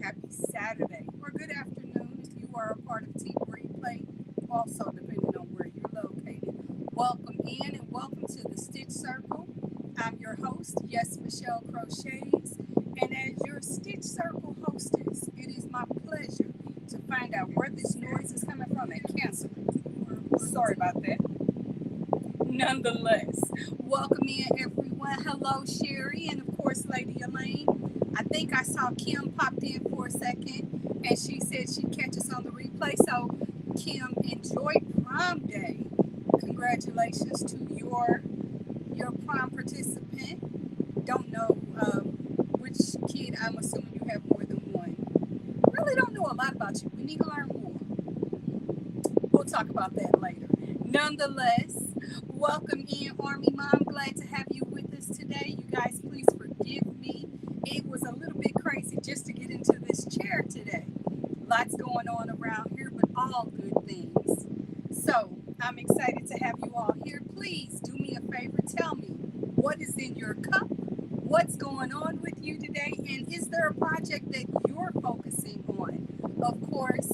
happy Saturday or good afternoon if you are a part of Team Replay, also depending on where you're located. Welcome in and welcome to the Stitch Circle. I'm your host, YesMichelle Crochets, and as your Stitch Circle hostess, it is my pleasure to find out where this noise is coming from and cancel it. Sorry about that. Nonetheless, welcome in everyone. Hello, Sherry, and of course, Lady Elaine. I think I saw Kim popped in for a second, and she said she'd catch us on the replay. So, Kim, enjoy Prom Day. Congratulations to your prom participant. Don't know which kid. I'm assuming you have more than one. Really don't know a lot about you. We need to learn more. We'll talk about that later. Nonetheless, welcome in, Army Mom. Glad to have you with us today. You guys, please forgive me. It was a little bit crazy just to get into this chair today. Lots going on around here, but all good things. So I'm excited to have you all here. Please do me a favor. Tell me what is in your cup, what's going on with you today, and is there a project that you're focusing on? Of course,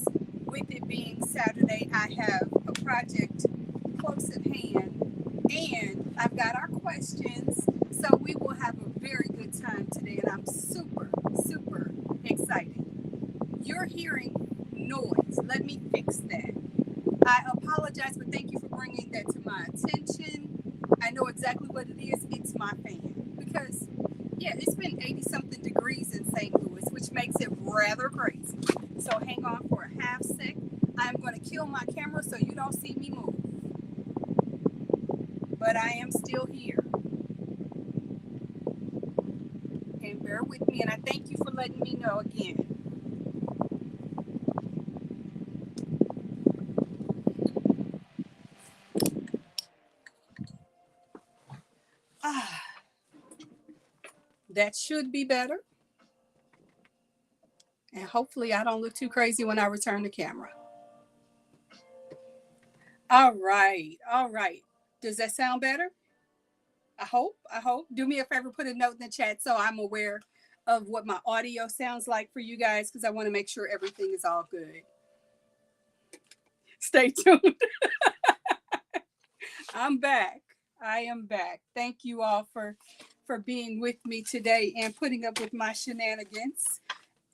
with it being Saturday, I have a project close at hand, and I've got our questions, so we will have a very good time today, and I'm super, super excited. You're hearing noise. Let me fix that. I apologize, but thank you for bringing that to my attention. I know exactly what it is. It's my fan. Because, yeah, it's been 80-something degrees in St. Louis, which makes it rather crazy. So hang on for a half sec. I'm going to kill my camera so you don't see me move. But I am still here. And bear with me, and I thank you for letting me know again. Ah, that should be better. And hopefully I don't look too crazy when I return the camera. All right. All right. Does that sound better? I hope. I hope. Do me a favor, put a note in the chat so I'm aware of what my audio sounds like for you guys because I want to make sure everything is all good. Stay tuned. I'm back. I am back. Thank you all for being with me today and putting up with my shenanigans.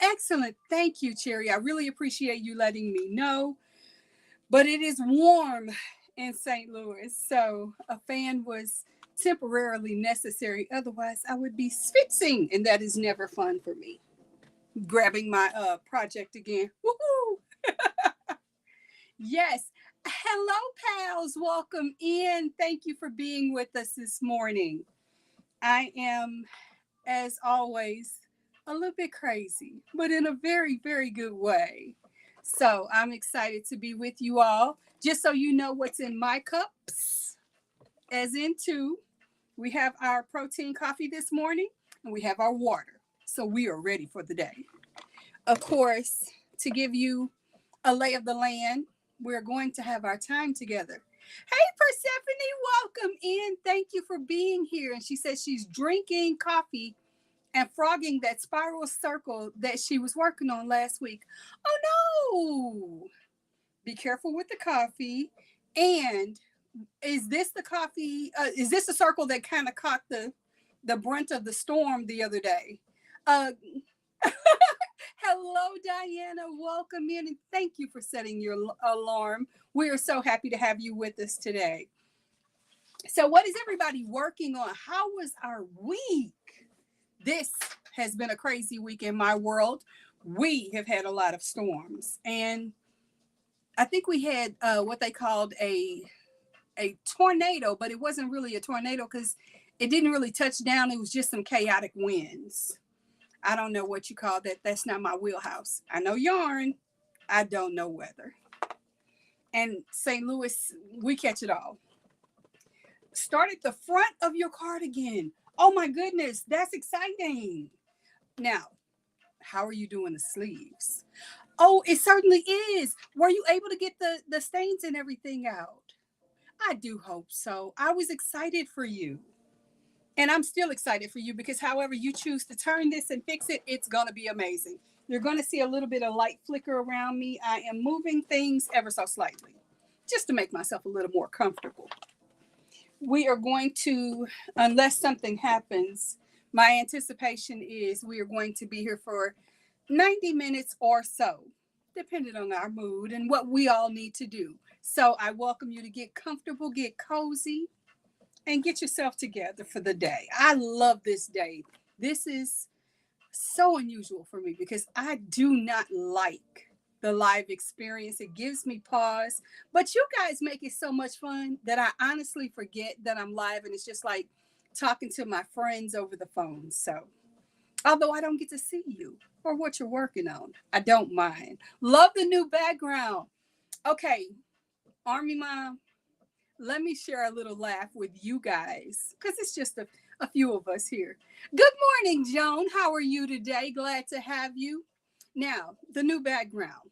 Excellent. Thank you, Cherry. I really appreciate you letting me know. But it is warm in St. Louis, so a fan was temporarily necessary. Otherwise, I would be schwitzing, and that is never fun for me. Grabbing my project again. Woohoo! Yes. Hello, pals. Welcome in. Thank you for being with us this morning. I am, as always, a little bit crazy, but in a very, very good way. So I'm excited to be with you all. Just so you know what's in my cups, as in two, we have our protein coffee this morning and we have our water. So we are ready for the day. Of course, to give you a lay of the land, we're going to have our time together. Hey, Persephone, welcome in. Thank you for being here. And she says she's drinking coffee and frogging that spiral circle that she was working on last week. Oh, no. Be careful with the coffee. And is this the coffee? Is this a circle that kind of caught the brunt of the storm the other day? Uh, Hello, Diana. Welcome in, and thank you for setting your alarm. We are so happy to have you with us today. So, what is everybody working on? How was our week? This has been a crazy week in my world. We have had a lot of storms, and I think we had what they called a tornado, but it wasn't really a tornado because it didn't really touch down. It was just some chaotic winds. I don't know what you call that. That's not my wheelhouse. I know yarn. I don't know weather. And St. Louis, we catch it all. Start at the front of your cardigan. Oh my goodness, that's exciting. Now, how are you doing the sleeves? Oh, it certainly is. Were you able to get the stains and everything out? I do hope so. I was excited for you. And I'm still excited for you because however you choose to turn this and fix it, it's going to be amazing. You're going to see a little bit of light flicker around me. I am moving things ever so slightly just to make myself a little more comfortable. We are going to, unless something happens, my anticipation is we are going to be here for 90 minutes or so, depending on our mood and what we all need to do. So I welcome you to get comfortable, get cozy, and get yourself together for the day. I love this day. This is so unusual for me because I do not like the live experience. It gives me pause, but you guys make it so much fun that I honestly forget that I'm live and it's just like talking to my friends over the phone. So, although I don't get to see you or what you're working on, I don't mind. Love the new background. Okay, Army Mom, let me share a little laugh with you guys because it's just a few of us here. Good morning, Joan. How are you today? Glad to have you. Now, the new background.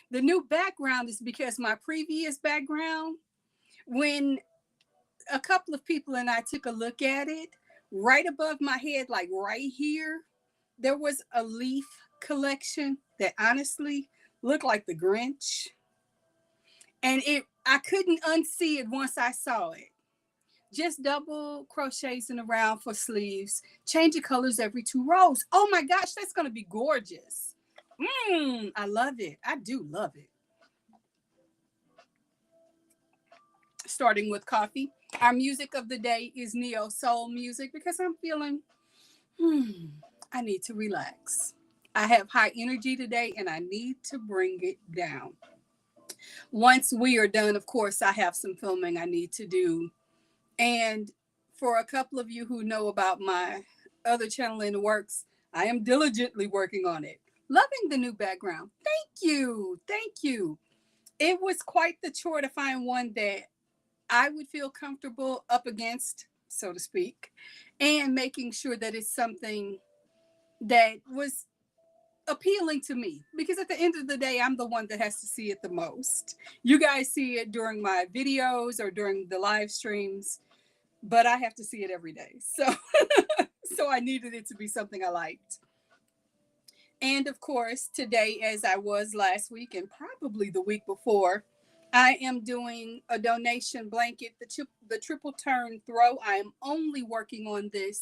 The new background is because my previous background, when a couple of people and I took a look at it, right above my head, like right here, there was a leaf collection that honestly looked like the Grinch. And I couldn't unsee it once I saw it. Just double crochets in around for sleeves. Change the colors every 2 rows. Oh my gosh, that's going to be gorgeous. I love it. I do love it. Starting with coffee. Our music of the day is neo soul music because I'm feeling, I need to relax. I have high energy today and I need to bring it down. Once we are done, of course, I have some filming I need to do. And for a couple of you who know about my other channel in the works, I am diligently working on it. Loving the new background. Thank you. Thank you. It was quite the chore to find one that I would feel comfortable up against, so to speak, and making sure that it's something that was appealing to me because at the end of the day I'm the one that has to see it the most. You guys see it during my videos or during the live streams, but I have to see it every day. So so I needed it to be something I liked. And of course, today, as I was last week and probably the week before, I am doing a donation blanket, the triple turn throw. I am only working on this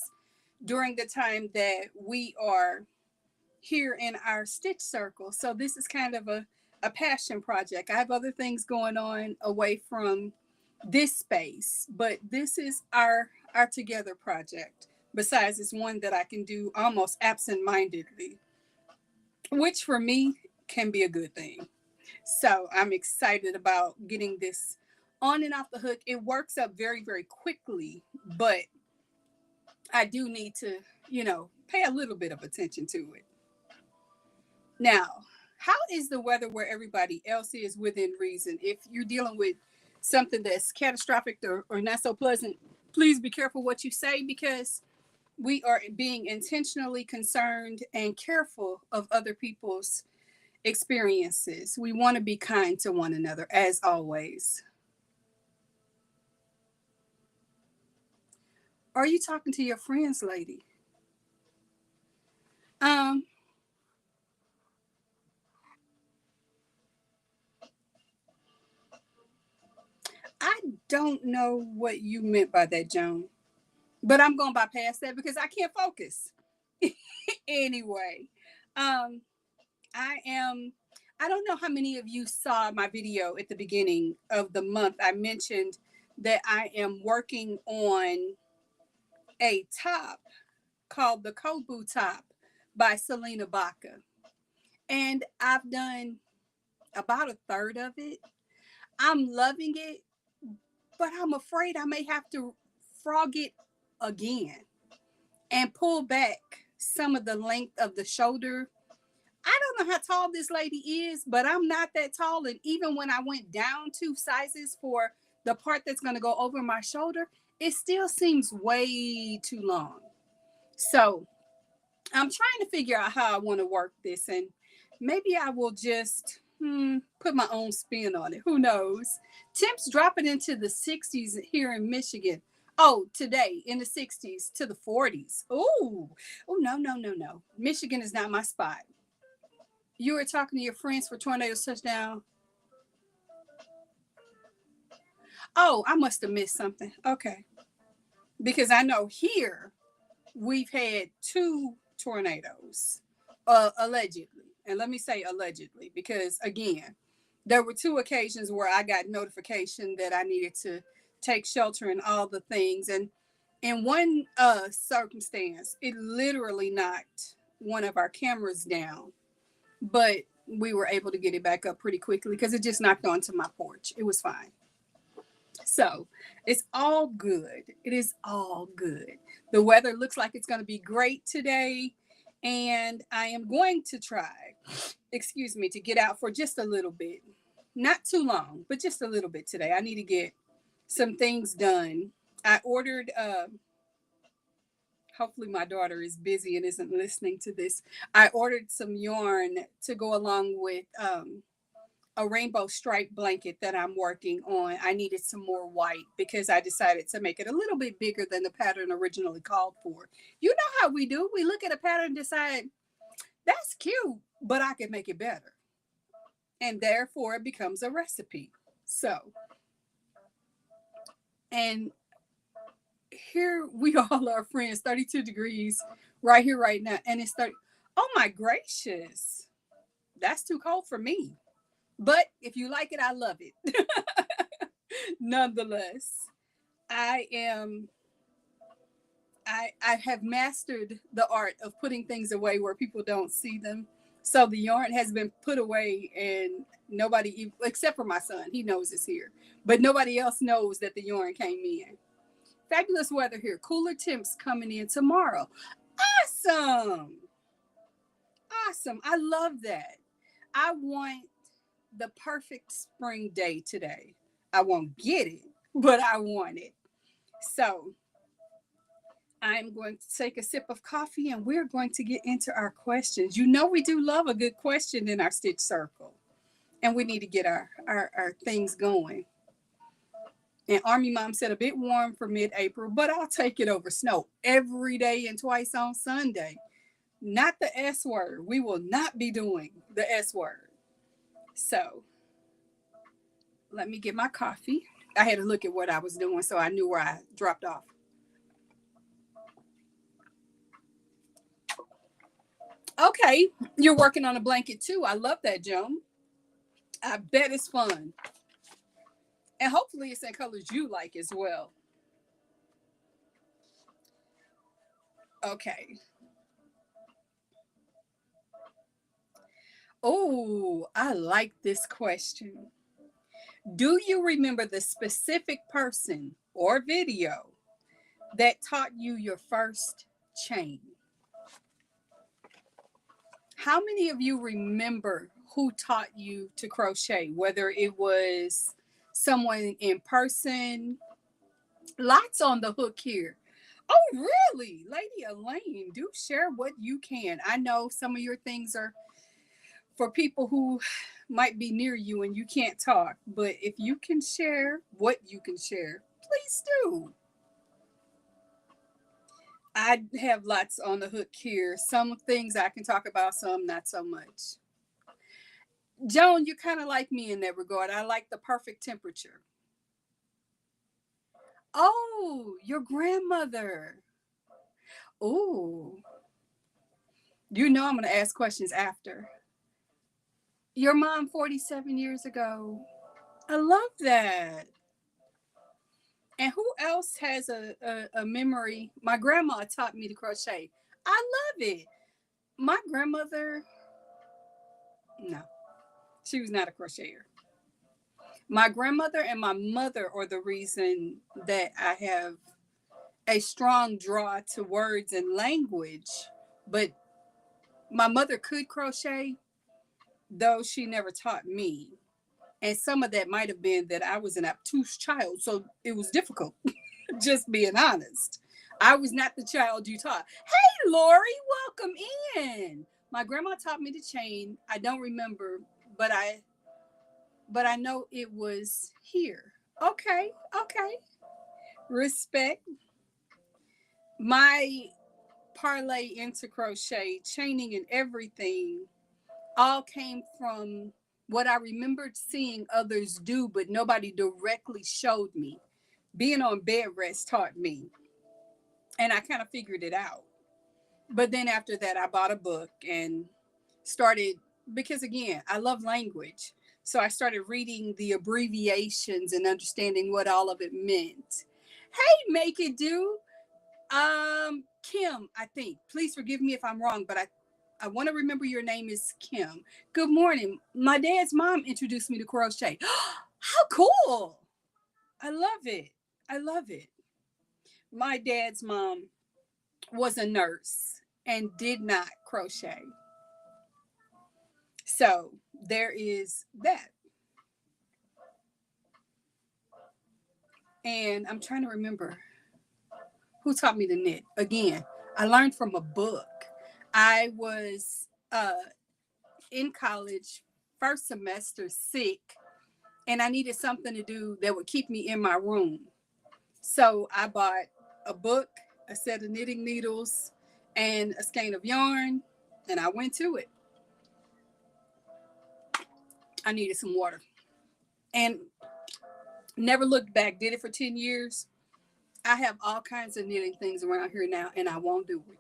during the time that we are here in our stitch circle. So this is kind of a passion project. I have other things going on away from this space, but this is our together project. Besides, it's one that I can do almost absent-mindedly, which for me can be a good thing. So I'm excited about getting this on and off the hook. It works up very, very quickly, but I do need to, pay a little bit of attention to it. Now, how is the weather where everybody else is within reason? If you're dealing with something that's catastrophic or not so pleasant, please be careful what you say because we are being intentionally concerned and careful of other people's experiences. We want to be kind to one another as always. Are you talking to your friends, lady? Um, I don't know what you meant by that, Joan, but I'm going to bypass that because I can't focus. Anyway, um, I am. I don't know how many of you saw my video at the beginning of the month. I mentioned that I am working on a top called the Kobu top by Selena Baca. And I've done about a third of it. I'm loving it, but I'm afraid I may have to frog it again and pull back some of the length of the shoulder. I don't know how tall this lady is, but I'm not that tall. And even when I went down 2 sizes for the part that's going to go over my shoulder, it still seems way too long. So I'm trying to figure out how I want to work this. And maybe I will just put my own spin on it. Who knows? Temps dropping into the 60s here in Michigan. Oh, today in the 60s to the 40s. Oh, oh, no, no, no, no. Michigan is not my spot. You were talking to your friends for tornadoes touchdown. Oh, I must have missed something. Okay. Because I know here we've had two tornadoes, allegedly. And let me say allegedly, because again, there were two occasions where I got notification that I needed to take shelter and all the things. And in one circumstance, it literally knocked one of our cameras down, but we were able to get it back up pretty quickly because it just knocked onto my porch. It was fine. So it's all good. It is all good. The weather looks like it's going to be great today. And I am going to try, excuse me, to get out for just a little bit. Not too long, but just a little bit today. I need to get some things done. I ordered, hopefully my daughter is busy and isn't listening to this. I ordered some yarn to go along with a rainbow stripe blanket that I'm working on. I needed some more white because I decided to make it a little bit bigger than the pattern originally called for. You know how we do. We look at a pattern and decide, that's cute, but I can make it better. And therefore it becomes a recipe. So, and here we all are friends, 32 degrees right here, right now. And it's 30. Oh my gracious. That's too cold for me. But if you like it, I love it. Nonetheless, I am I have mastered the art of putting things away where people don't see them. So the yarn has been put away and nobody except for my son, he knows it's here. But nobody else knows that the yarn came in. Fabulous weather here. Cooler temps coming in tomorrow. Awesome. Awesome. I love that. I want the perfect spring day today. I won't get it, but I want it. So I'm going to take a sip of coffee and we're going to get into our questions. You know, we do love a good question in our Stitch Circle, and we need to get our things going. And Army Mom said a bit warm for mid April, but I'll take it over snow every day and twice on Sunday. Not the S word. We will not be doing the S word. So let me get my coffee. I had to look at what I was doing so I knew where I dropped off. Okay, you're working on a blanket too. I love that, Joan. I bet it's fun. And hopefully it's in colors you like as well. Okay. Oh, I like this question. Do you remember the specific person or video that taught you your first chain? How many of you remember who taught you to crochet, whether it was someone in person? Lots on the hook here. Oh, really? Lady Elaine, do share what you can. I know some of your things are for people who might be near you and you can't talk, but if you can share what you can share, please do. I have lots on the hook here. Some things I can talk about, some not so much. Joan, you're kind of like me in that regard. I like the perfect temperature. Oh, your grandmother. Oh, you know I'm going to ask questions after. Your mom 47 years ago. I love that. And who else has a memory? My grandma taught me to crochet. I love it. My grandmother, no, she was not a crocheter. My grandmother and my mother are the reason that I have a strong draw to words and language. But my mother could crochet, though she never taught me. And some of that might have been that I was an obtuse child, so it was difficult, just being honest. I was not the child you taught. Hey, Lori, welcome in. My grandma taught me to chain. I don't remember, but I know it was here. Okay, okay. Respect. My parlay into crochet, chaining, and everything all came from what I remembered seeing others do, but nobody directly showed me. Being on bed rest taught me, and I kind of figured it out. But then after that, I bought a book and started, because again, I love language. So I started reading the abbreviations and understanding what all of it meant. Hey, make it do. Kim, I think. Please forgive me if I'm wrong, but I want to remember your name is Kim. Good morning. My dad's mom introduced me to crochet. How cool! I love it. I love it. My dad's mom was a nurse and did not crochet. So there is that. And I'm trying to remember who taught me to knit. Again, I learned from a book. I was in college, first semester, sick, and I needed something to do that would keep me in my room. So I bought a book, a set of knitting needles, and a skein of yarn, and I went to it. I needed some water and never looked back. Did it for 10 years. I have all kinds of knitting things around here now, and I won't do it.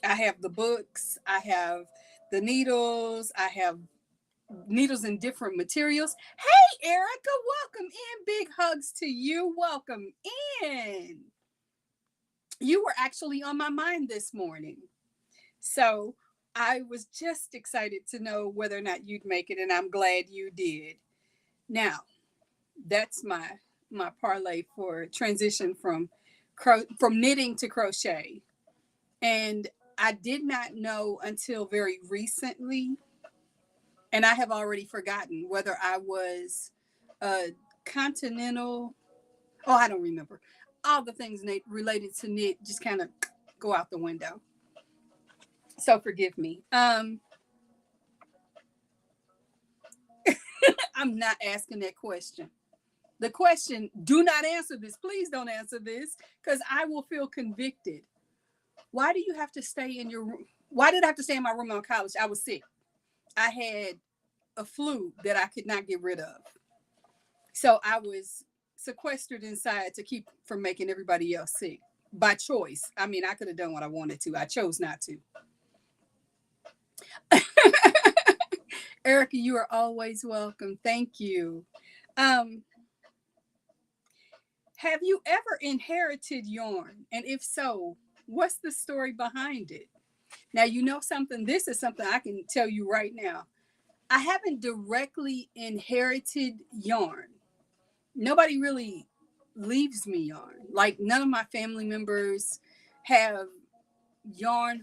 I have the books, I have the needles, I have needles in different materials. Hey, Erica, welcome in. Big hugs to you. Welcome in. You were actually on my mind this morning. So I was just excited to know whether or not you'd make it, and I'm glad you did. Now, that's my parlay for transition from knitting to crochet. And I did not know until very recently, and I have already forgotten whether I was a continental. Oh, I don't remember. All the things related to knit just kind of go out the window. So forgive me. I'm not asking that question. The question, do not answer this. Please don't answer this because I will feel convicted. Why do you have to stay in your room? Why did I have to stay in my room on college? I was sick. I had a flu that I could not get rid of. So I was sequestered inside to keep from making everybody else sick by choice. I mean, I could have done what I wanted to. I chose not to. Erica, you are always welcome. Thank you. Um, have you ever inherited yarn? And if so, what's the story behind it? Now, you know something, this is something I can tell you right now. I haven't directly inherited yarn. Nobody really leaves me yarn. Like none of my family members have yarn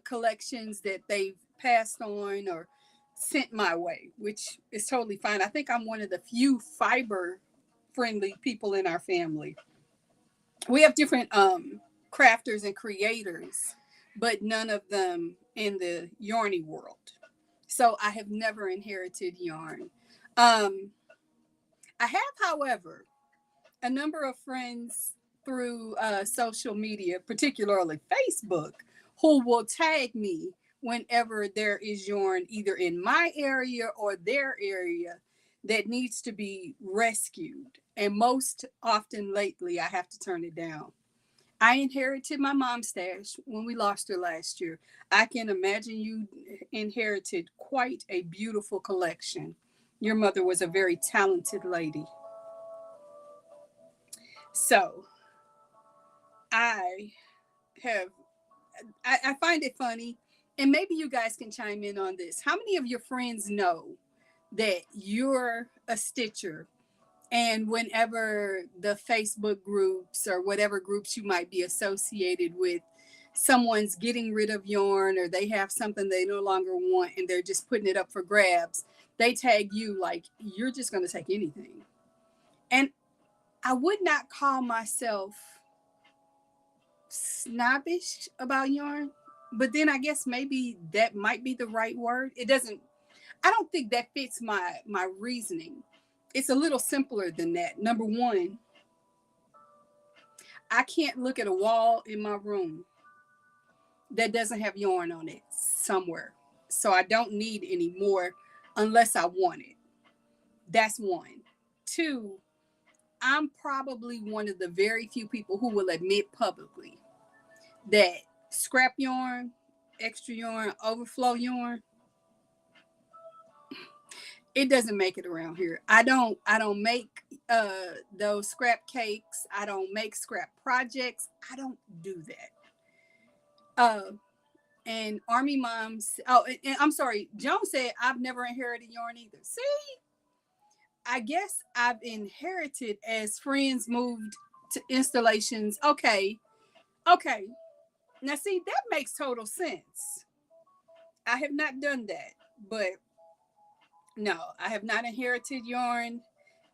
collections that they've passed on or sent my way, which is totally fine. I think I'm one of the few fiber friendly people in our family. We have different crafters and creators, but none of them in the yarny world. So I have never inherited yarn. I have, however, a number of friends through social media, particularly Facebook, who will tag me whenever there is yarn either in my area or their area that needs to be rescued. And most often lately, I have to turn it down. I inherited my mom's stash when we lost her last year. I can imagine you inherited quite a beautiful collection. Your mother was a very talented lady. So I have, I find it funny, and maybe you guys can chime in on this. How many of your friends know that you're a stitcher? And whenever the Facebook groups or whatever groups you might be associated with, someone's getting rid of yarn or they have something they no longer want and they're just putting it up for grabs, they tag you like you're just going to take anything. And I would not call myself snobbish about yarn, but then I guess maybe that might be the right word. It doesn't, I don't think that fits my reasoning. It's a little simpler than that. Number one, I can't look at a wall in my room that doesn't have yarn on it somewhere. So I don't need any more unless I want it. That's one. Two, I'm probably one of the very few people who will admit publicly that scrap yarn, extra yarn, overflow yarn, it doesn't make it around here. I don't make those scrap cakes. I don't make scrap projects. I don't do that. And Army moms, oh, and I'm sorry, Joan said I've never inherited yarn either. See, I guess I've inherited as friends moved to installations. Okay, okay. Now see, that makes total sense. I have not done that, but no, I have not inherited yarn.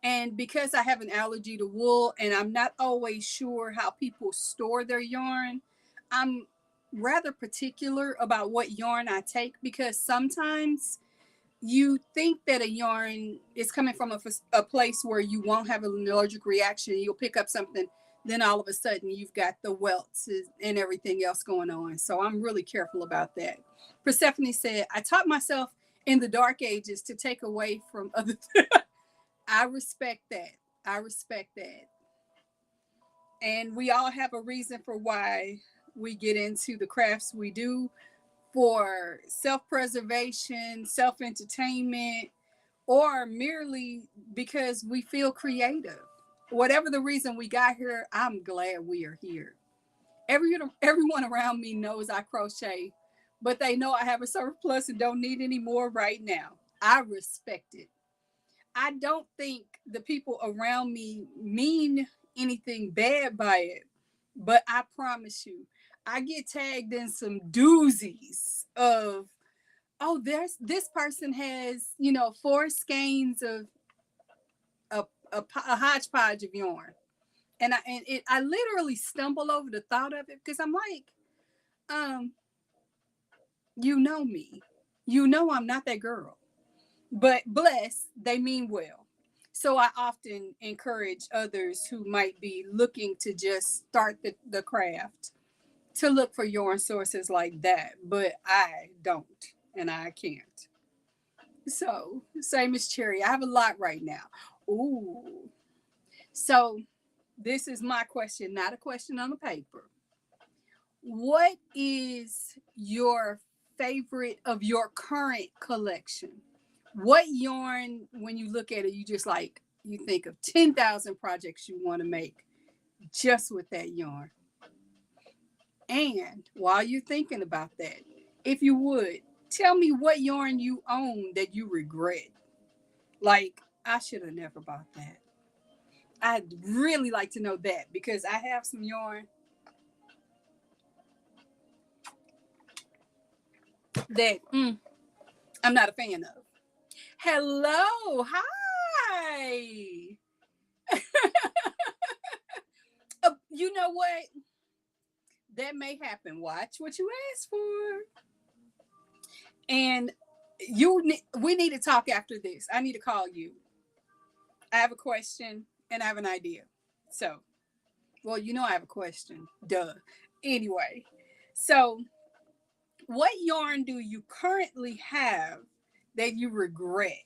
And because I have an allergy to wool and I'm not always sure how people store their yarn, I'm rather particular about what yarn I take because sometimes you think that a yarn is coming from a place where you won't have an allergic reaction. You'll pick up something, then all of a sudden you've got the welts and everything else going on. So I'm really careful about that. Persephone said, I taught myself in the dark ages to take away from other. I respect that. I respect that. And we all have a reason for why we get into the crafts we do, for self-preservation, self-entertainment, or merely because we feel creative. Whatever the reason we got here, I'm glad we are here. Everyone around me knows I crochet, but they know I have a surplus and don't need any more right now. I respect it. I don't think the people around me mean anything bad by it, but I promise you, I get tagged in some doozies of, oh, there's this person has, four skeins of a hodgepodge of yarn. I literally stumble over the thought of it because I'm like, um, you know me. You know I'm not that girl. But bless, they mean well. So I often encourage others who might be looking to just start the craft to look for yarn sources like that. But I don't and I can't. So same as Cherry. I have a lot right now. Ooh. So this is my question, not a question on the paper. What is your favorite of your current collection? What yarn, when you look at it, you just like, you think of 10,000 projects you want to make just with that yarn? And while you're thinking about that, if you would, tell me what yarn you own that you regret. Like, I should have never bought that. I'd really like to know that because I have some yarn that I'm not a fan of. Hello, hi. You know what? That may happen. Watch what you ask for. And we need to talk after this. I need to call you. I have a question and I have an idea. So, well, I have a question. Duh. Anyway, so what yarn do you currently have that you regret?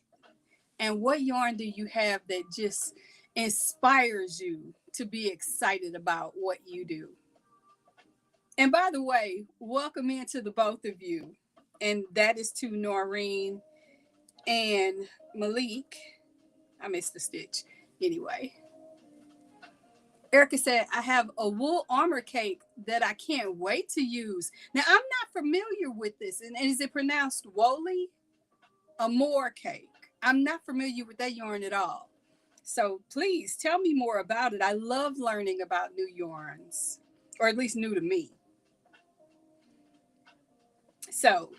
And what yarn do you have that just inspires you to be excited about what you do? And by the way, welcome into the both of you. And that is to Noreen and Malik. I missed the stitch. Anyway, Erica said, I have a wool armor cake that I can't wait to use. Now, I'm not familiar with this. And is it pronounced Woolly? A Moor cake. I'm not familiar with that yarn at all. So please tell me more about it. I love learning about new yarns, or at least new to me. So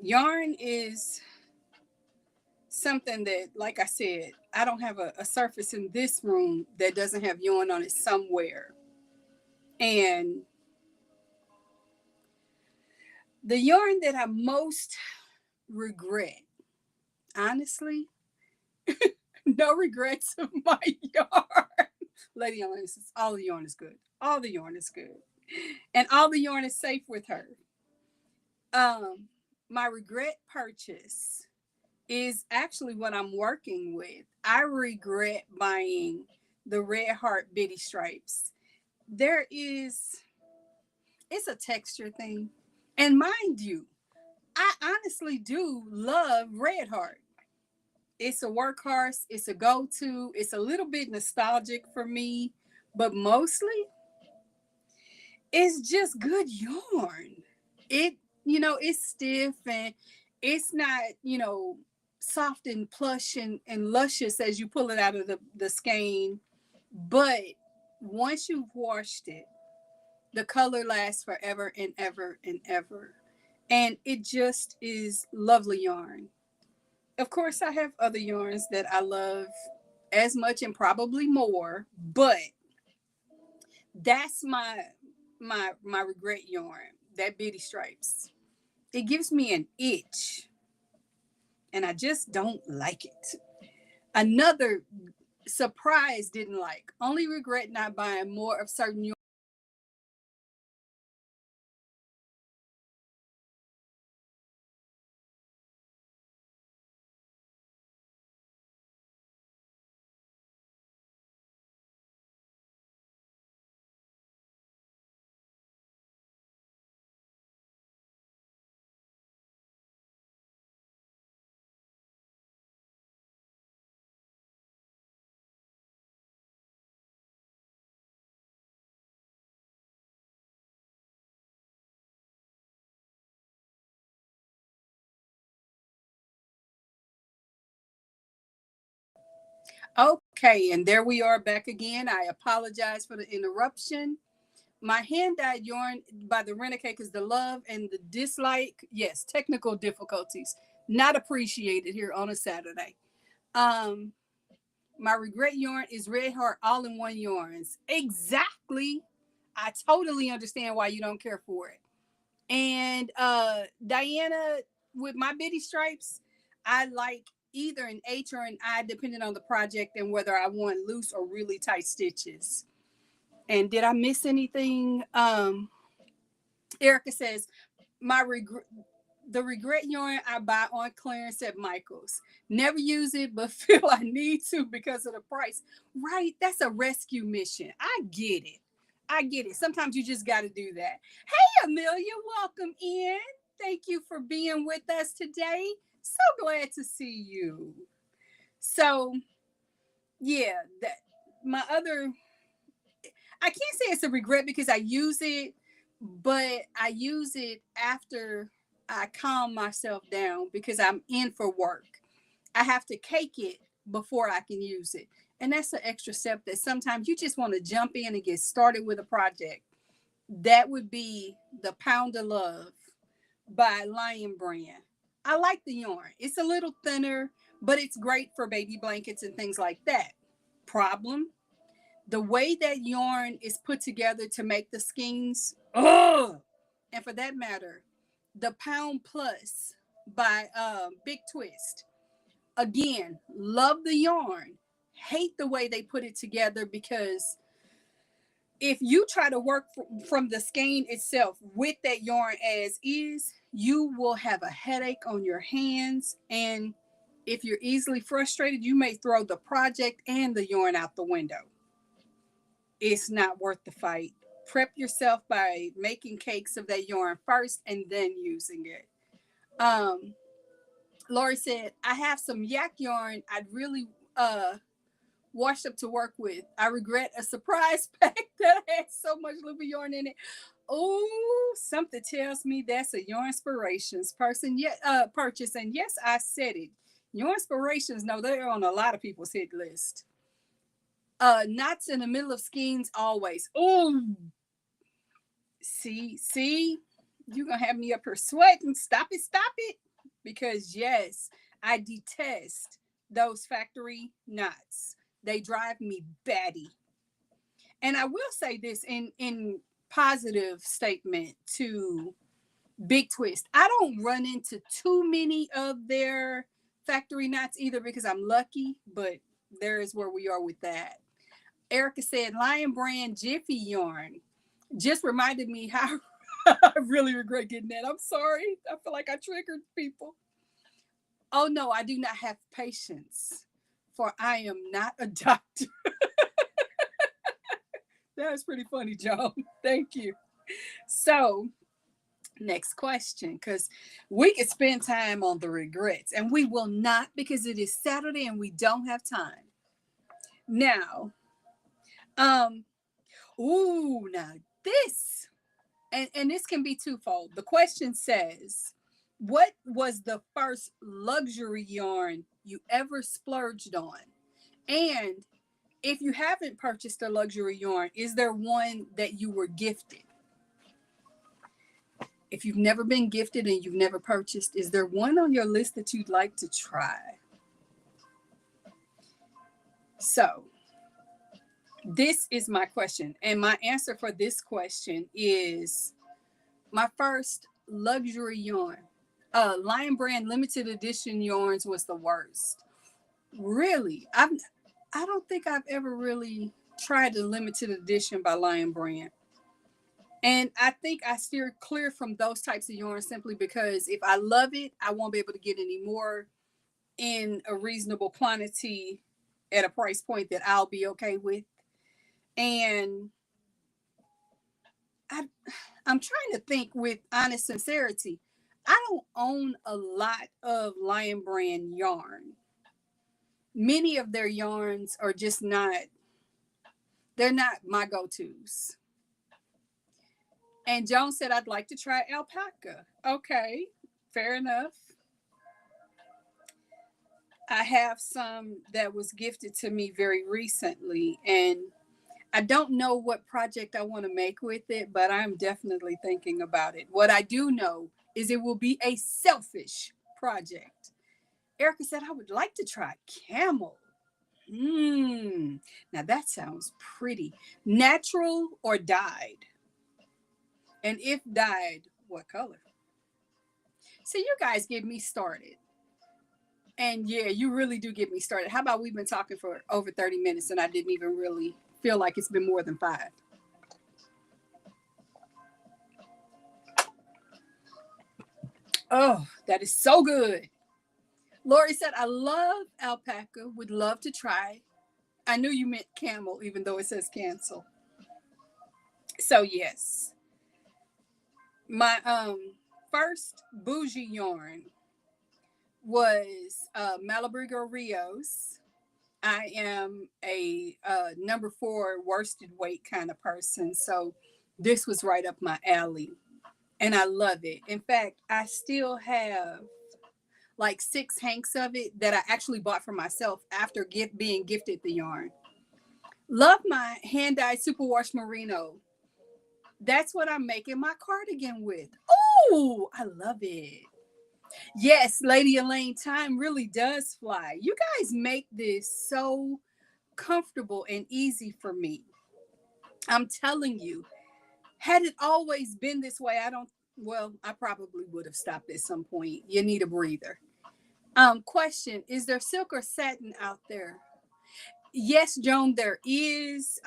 yarn is something that, like I said, I don't have a surface in this room that doesn't have yarn on it somewhere. And the yarn that I most regret, honestly, no regrets of my yarn. Lady Elaine says, all the yarn is good. All the yarn is good. And all the yarn is safe with her. Um, my regret purchase is actually what I'm working with. I regret buying the Red Heart Bitty Stripes. There is, it's a texture thing. And mind you, I honestly do love Red Heart. It's a workhorse, it's a go to, it's a little bit nostalgic for me, but mostly it's just good yarn. It, it's stiff and it's not, soft and plush and luscious as you pull it out of the skein. But once you've washed it, the color lasts forever and ever and ever. And it just is lovely yarn. Of course, I have other yarns that I love as much and probably more, but that's my regret yarn, that Bitty Stripes. It gives me an itch and I just don't like it. Another surprise didn't like. Only regret not buying more of certain yarn. Okay, and there we are back again. I apologize for the interruption. My hand dyed yarn by the Renegade is the love and the dislike. Yes, technical difficulties. Not appreciated here on a Saturday. Um, my regret yarn is Red Heart all in one yarns. Exactly. I totally understand why you don't care for it. And Diana, with my Bitty Stripes, I like either an H or an I, depending on the project and whether I want loose or really tight stitches. And did I miss anything? Erica says, my regret, the regret yarn I buy on clearance at Michael's. Never use it, but feel I need to because of the price. Right? That's a rescue mission. I get it. I get it. Sometimes you just got to do that. Hey, Amelia, welcome in. Thank you for being with us today. So glad to see you. So, yeah, that my other, I can't say it's a regret because I use it, but I use it after I calm myself down because I'm in for work. I have to cake it before I can use it. And that's an extra step that sometimes you just want to jump in and get started with a project. That would be the Pound of Love by Lion Brand. I like the yarn. It's a little thinner, but it's great for baby blankets and things like that. Problem, the way that yarn is put together to make the skeins, ugh. And for that matter, the Pound Plus by Big Twist. Again, love the yarn. Hate the way they put it together because if you try to work from the skein itself with that yarn as is, you will have a headache on your hands. And if you're easily frustrated, you may throw the project and the yarn out the window. It's not worth the fight. Prep yourself by making cakes of that yarn first and then using it. Um, Lori said, I have some yak yarn I'd really washed up to work with. I regret a surprise pack that had so much liver yarn in it. Oh, something tells me that's a Yarn Inspirations person yet purchase. And yes, I said it. Yarn Inspirations, no, they're on a lot of people's hit list. Knots in the middle of skeins always. Oh, see, you're gonna have me up here sweating. Stop it. Because yes, I detest those factory knots. They drive me batty. And I will say this in positive statement to Big Twist. I don't run into too many of their factory knots either because I'm lucky, but there is where we are with that. Erica said, Lion Brand Jiffy yarn. Just reminded me how I really regret getting that. I'm sorry. I feel like I triggered people. Oh no, I do not have patience, for I am not a doctor. That was pretty funny, Joan. Thank you. So, next question, because we could spend time on the regrets, and we will not because it is Saturday and we don't have time. Now, um, now this, and this can be twofold. The question says, what was the first luxury yarn you ever splurged on? And if you haven't purchased a luxury yarn, is there one that you were gifted? If you've never been gifted and you've never purchased, is there one on your list that you'd like to try? So, this is my question. And my answer for this question is my first luxury yarn. Lion Brand limited edition yarns was the worst. Really? I don't think I've ever really tried a limited edition by Lion Brand. And I think I steer clear from those types of yarns simply because if I love it, I won't be able to get any more in a reasonable quantity at a price point that I'll be okay with. And I, I'm trying to think with honest sincerity. I don't own a lot of Lion Brand yarn. Many of their yarns are just not, they're not my go-tos. And Joan said, I'd like to try alpaca. Okay, fair enough. I have some that was gifted to me very recently, and I don't know what project I want to make with it, but I'm definitely thinking about it. What I do know is it will be a selfish project. Erica said, I would like to try camel. Now that sounds pretty. Natural or dyed? And if dyed, what color? So you guys get me started. And yeah, you really do get me started. How about we've been talking for over 30 minutes and I didn't even really feel like it's been more than 5? Oh, that is so good. Lori said, I love alpaca, would love to try. I knew you meant camel, even though it says cancel. So yes, my first bougie yarn was Malabrigo Rios. I am a number 4 worsted weight kind of person, so this was right up my alley, and I love it. In fact, I still have like 6 hanks of it that I actually bought for myself after being gifted the yarn. Love my hand dyed superwash merino. That's what I'm making my cardigan with. Oh, I love it. Yes, Lady Elaine, time really does fly. You guys make this so comfortable and easy for me. I'm telling you, had it always been this way, I probably would have stopped at some point. You need a breather. Question, is there silk or satin out there? Yes, Joan, there is.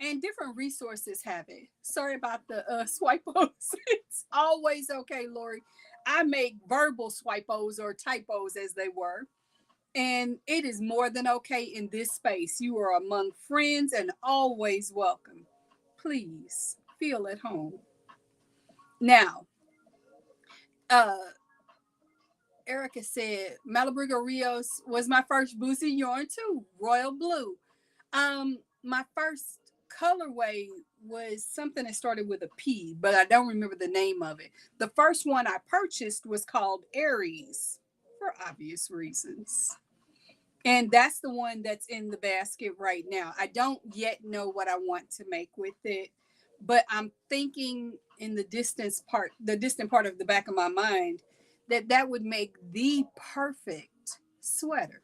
And different resources have it. Sorry about the swipos. It's always okay, Lori. I make verbal swipos or typos as they were. And it is more than okay in this space. You are among friends and always welcome. Please feel at home. Now, uh, Erica said Malabrigo Rios was my first boozy yarn too, royal blue. My first colorway was something that started with a P, but I don't remember the name of it. The first one I purchased was called Aries for obvious reasons. And that's the one that's in the basket right now. I don't yet know what I want to make with it, but I'm thinking in the distant part of the back of my mind, that would make the perfect sweater.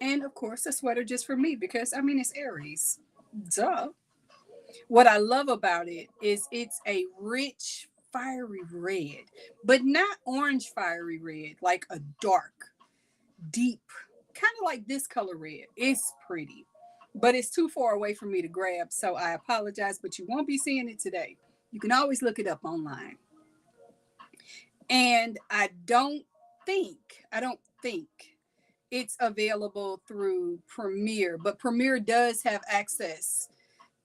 And of course, a sweater just for me because I mean, it's Aries. Duh. What I love about it is it's a rich, fiery red, but not orange fiery red, like a dark, deep, kind of like this color red. It's pretty. but it's too far away for me to grab. So I apologize, but you won't be seeing it today. You can always look it up online. And I don't think it's available through Premiere, but Premiere does have access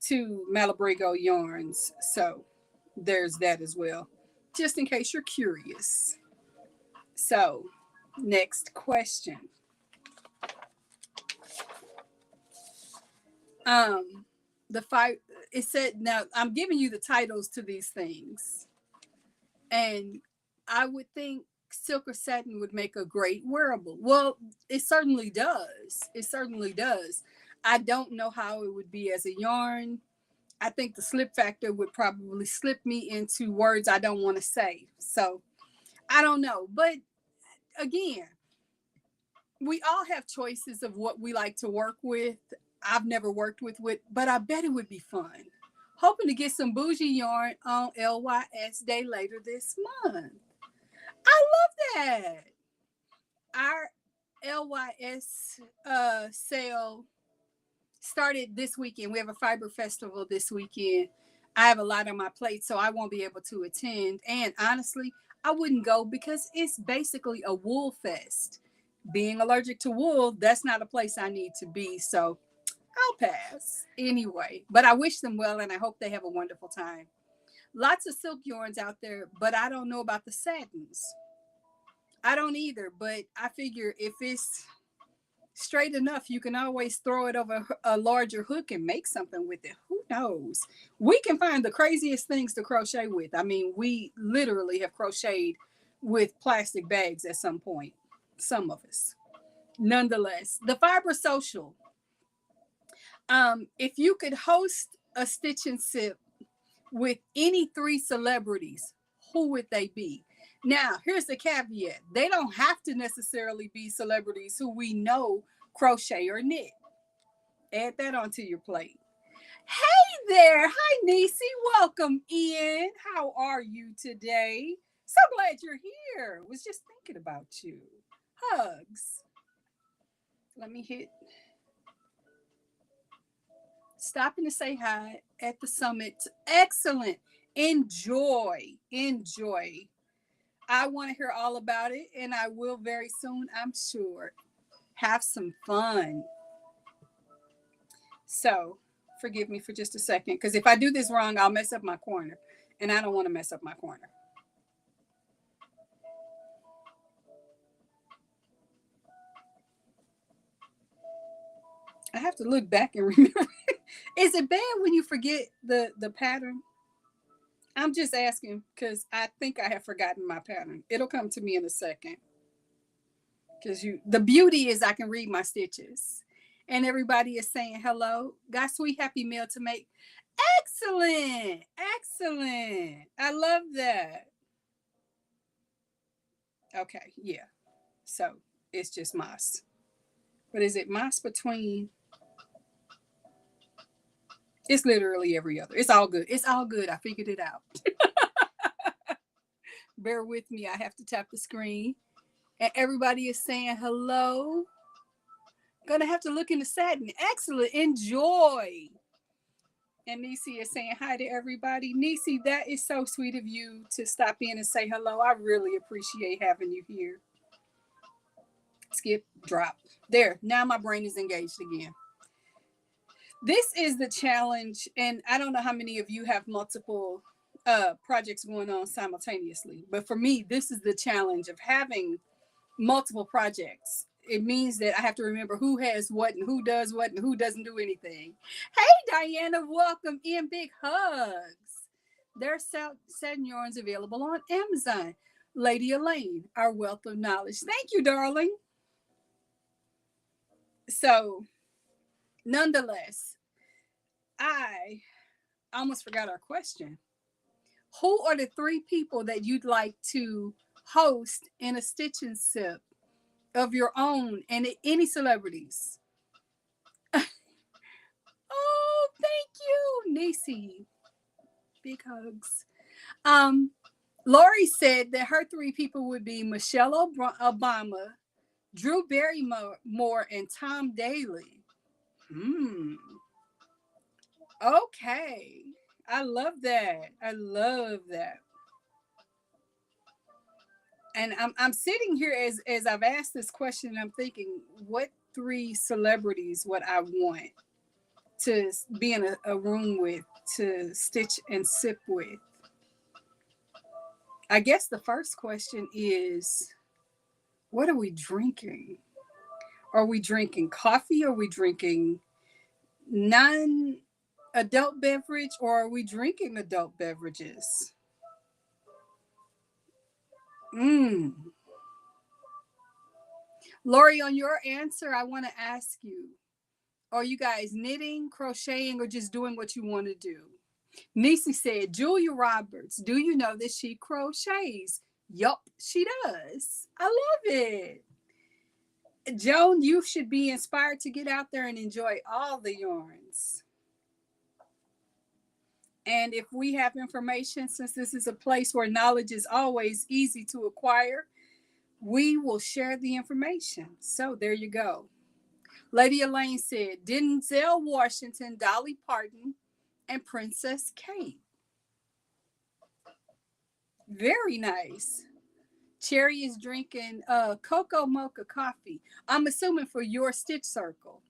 to Malabrigo yarns. So there's that as well, just in case you're curious. So, next question. Um, the five, it said, now I'm giving you the titles to these things, and I would think silk or satin would make a great wearable. Well, it certainly does. It certainly does. I don't know how it would be as a yarn. I think the slip factor would probably slip me into words I don't want to say. So I don't know. But again, we all have choices of what we like to work with. I've never worked with, but I bet it would be fun. Hoping to get some bougie yarn on LYS Day later this month. I love that. Our LYS sale started this weekend. We have a fiber festival this weekend. I have a lot on my plate, so I won't be able to attend. And honestly, I wouldn't go because it's basically a wool fest. Being allergic to wool, that's not a place I need to be. So I'll pass anyway. But I wish them well and I hope they have a wonderful time. Lots of silk yarns out there, but I don't know about the satins. I don't either, but I figure if it's straight enough, you can always throw it over a larger hook and make something with it. Who knows? We can find the craziest things to crochet with. I mean, we literally have crocheted with plastic bags at some point, some of us. Nonetheless, the fiber social. If you could host a stitch and sip with any three celebrities, who would they be? Now, here's the caveat. They don't have to necessarily be celebrities who we know crochet or knit. Add that onto your plate. Hey there. Hi, Nisi. Welcome in. How are you today? So glad you're here. Was just thinking about you. Hugs. Let me hit stopping to say hi at the summit. Excellent. Enjoy. Enjoy. I want to hear all about it, and I will very soon, I'm sure. Have some fun. So, forgive me for just a second, because if I do this wrong, I'll mess up my corner, and I don't want to mess up my corner. I have to look back and remember. Is it bad when you forget the pattern? I'm just asking because I think I have forgotten my pattern. It'll come to me in a second. Because the beauty is I can read my stitches. And everybody is saying hello. Got sweet happy meal to make. Excellent. Excellent. I love that. Okay, yeah. So it's just moss. But is it moss between? It's literally every other. It's all good. It's all good. I figured it out. Bear with me. I have to tap the screen. And everybody is saying hello. Gonna have to look in the satin. Excellent. Enjoy. And Nisi is saying hi to everybody. Nisi, that is so sweet of you to stop in and say hello. I really appreciate having you here. Skip, drop. There. Now my brain is engaged again. This is the challenge, and I don't know how many of you have multiple projects going on simultaneously, but for me, this is the challenge of having multiple projects. It means that I have to remember who has what and who does what and who doesn't do anything. Hey, Diana, welcome in. Big hugs. There's satin yarns available on Amazon. Lady Elaine, our wealth of knowledge. Thank you, darling. So, nonetheless, I almost forgot our question. Who are the three people that you'd like to host in a stitch and sip of your own and any celebrities? Oh, thank you, Nisi. Big hugs. Lori said that her three people would be Michelle Obama, Drew Barrymore, and Tom Daly. Hmm. Okay. I love that. I love that. And I'm sitting here as I've asked this question, and I'm thinking, what three celebrities would I want to be in a room with, to stitch and sip with? I guess the first question is, what are we drinking? Are we drinking coffee? Are we drinking non adult beverage, or are we drinking adult beverages? Mm. Lori, on your answer, I want to ask you, are you guys knitting, crocheting, or just doing what you want to do? Nisi said, Julia Roberts, do you know that she crochets? Yup, she does. I love it. Joan, you should be inspired to get out there and enjoy all the yarns. And if we have information, since this is a place where knowledge is always easy to acquire, we will share the information. So there you go. Lady Elaine said, Denzel Washington, Dolly Parton, and Princess Kate. Very nice. Cherry is drinking cocoa mocha coffee. I'm assuming for your stitch circle.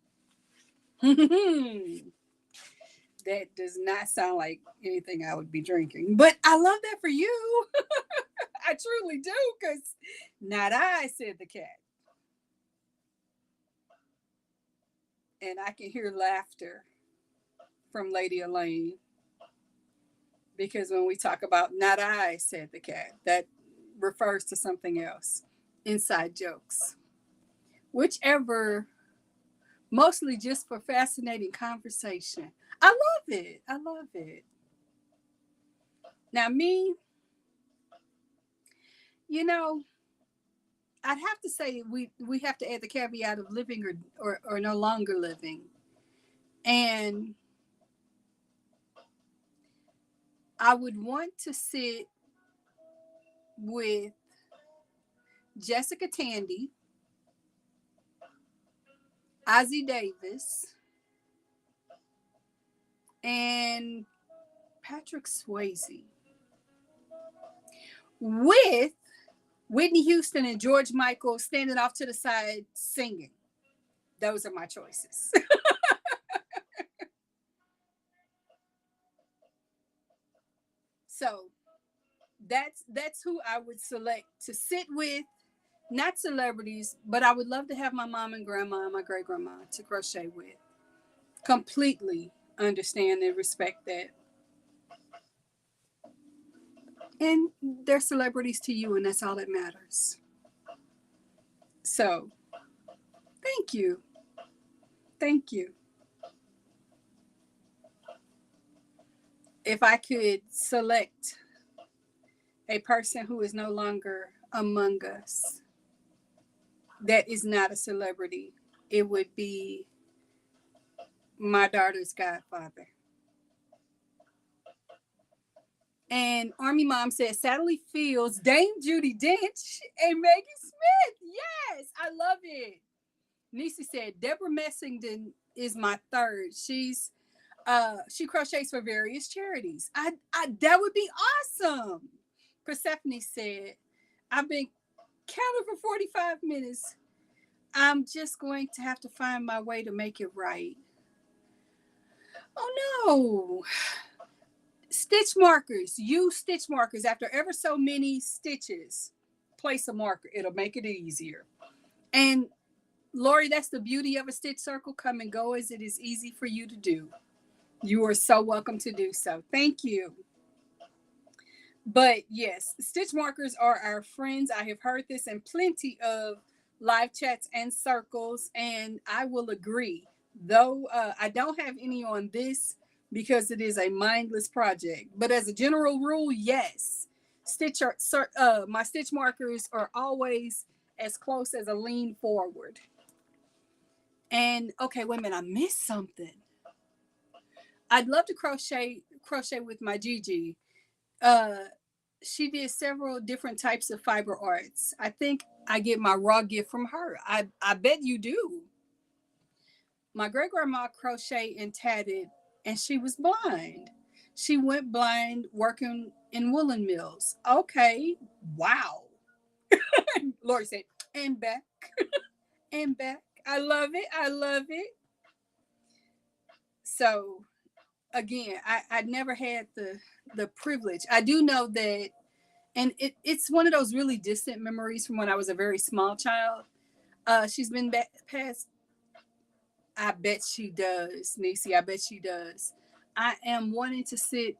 That does not sound like anything I would be drinking, but I love that for you. I truly do, because not I, said the cat. And I can hear laughter from Lady Elaine, because when we talk about not I, said the cat, that refers to something else. Inside jokes. Whichever, mostly just for fascinating conversation. I love it. I love it. Now, me, you know, I'd have to say we have to add the caveat of living or no longer living. And I would want to sit with Jessica Tandy, Ozzie Davis, and Patrick Swayze, with Whitney Houston and George Michael standing off to the side singing. Those are my choices. So that's who I would select to sit with. Not celebrities, but I would love to have my mom and grandma and my great grandma to crochet with. Completely understand and respect that. And they're celebrities to you, and that's all that matters. So, thank you. Thank you. If I could select a person who is no longer among us that is not a celebrity, it would be my daughter's godfather. And Army Mom says Sally Fields, Dame Judy Dench, and Maggie Smith. Yes, I love it. Nisi said Deborah Messington is my third. She crochets for various charities. I that would be awesome. Persephone said, I've been counting for 45 minutes. I'm just going to have to find my way to make it right. Oh no. Stitch markers. Use stitch markers after ever so many stitches. Place a marker. It'll make it easier. And Lori, that's the beauty of a stitch circle. Come and go as it is easy for you to do. You are so welcome to do so. Thank you. But yes, stitch markers are our friends. I have heard this in plenty of live chats and circles, and I will agree. Though I don't have any on this because it is a mindless project. But as a general rule, yes, my stitch markers are always as close as a lean forward. And okay, wait a minute, I missed something. I'd love to crochet with my Gigi. Uh, she did several different types of fiber arts. I think I get my raw gift from her. I bet you do. My great grandma crocheted and tatted, and she was blind. She went blind working in woolen mills. Okay, wow. Lori said, and back, and back. I love it. I love it. So again, I never had the privilege. I do know that, and it's one of those really distant memories from when I was a very small child. She's been back past. I bet she does, Niecy. I bet she does. I am wanting to sit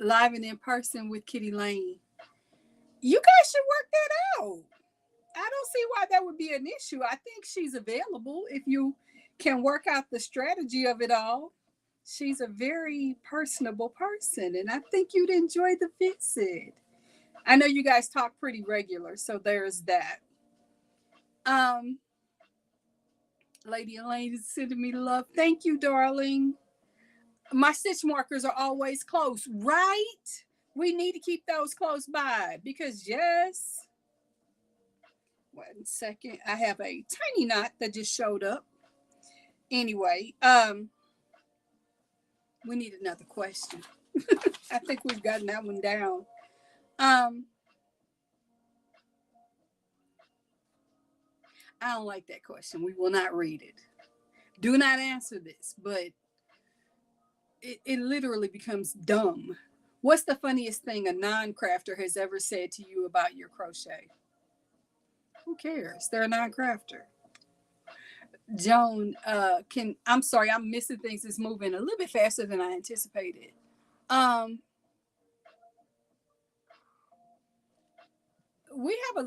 live and in person with Kitty Lane. You guys should work that out. I don't see why that would be an issue. I think she's available if you can work out the strategy of it all. She's a very personable person, and I think you'd enjoy the visit. I know you guys talk pretty regular, so there's that. Um, Lady Elaine is sending me love. Thank you, darling. My stitch markers are always close, right? We need to keep those close by because, yes. 1 second. I have a tiny knot that just showed up. Anyway, we need another question. I think we've gotten that one down. I don't like that question. We will not read it. Do not answer this, but it literally becomes dumb. What's the funniest thing a non-crafter has ever said to you about your crochet? Who cares? They're a non-crafter. Joan, I'm sorry, I'm missing things. It's moving a little bit faster than I anticipated. We have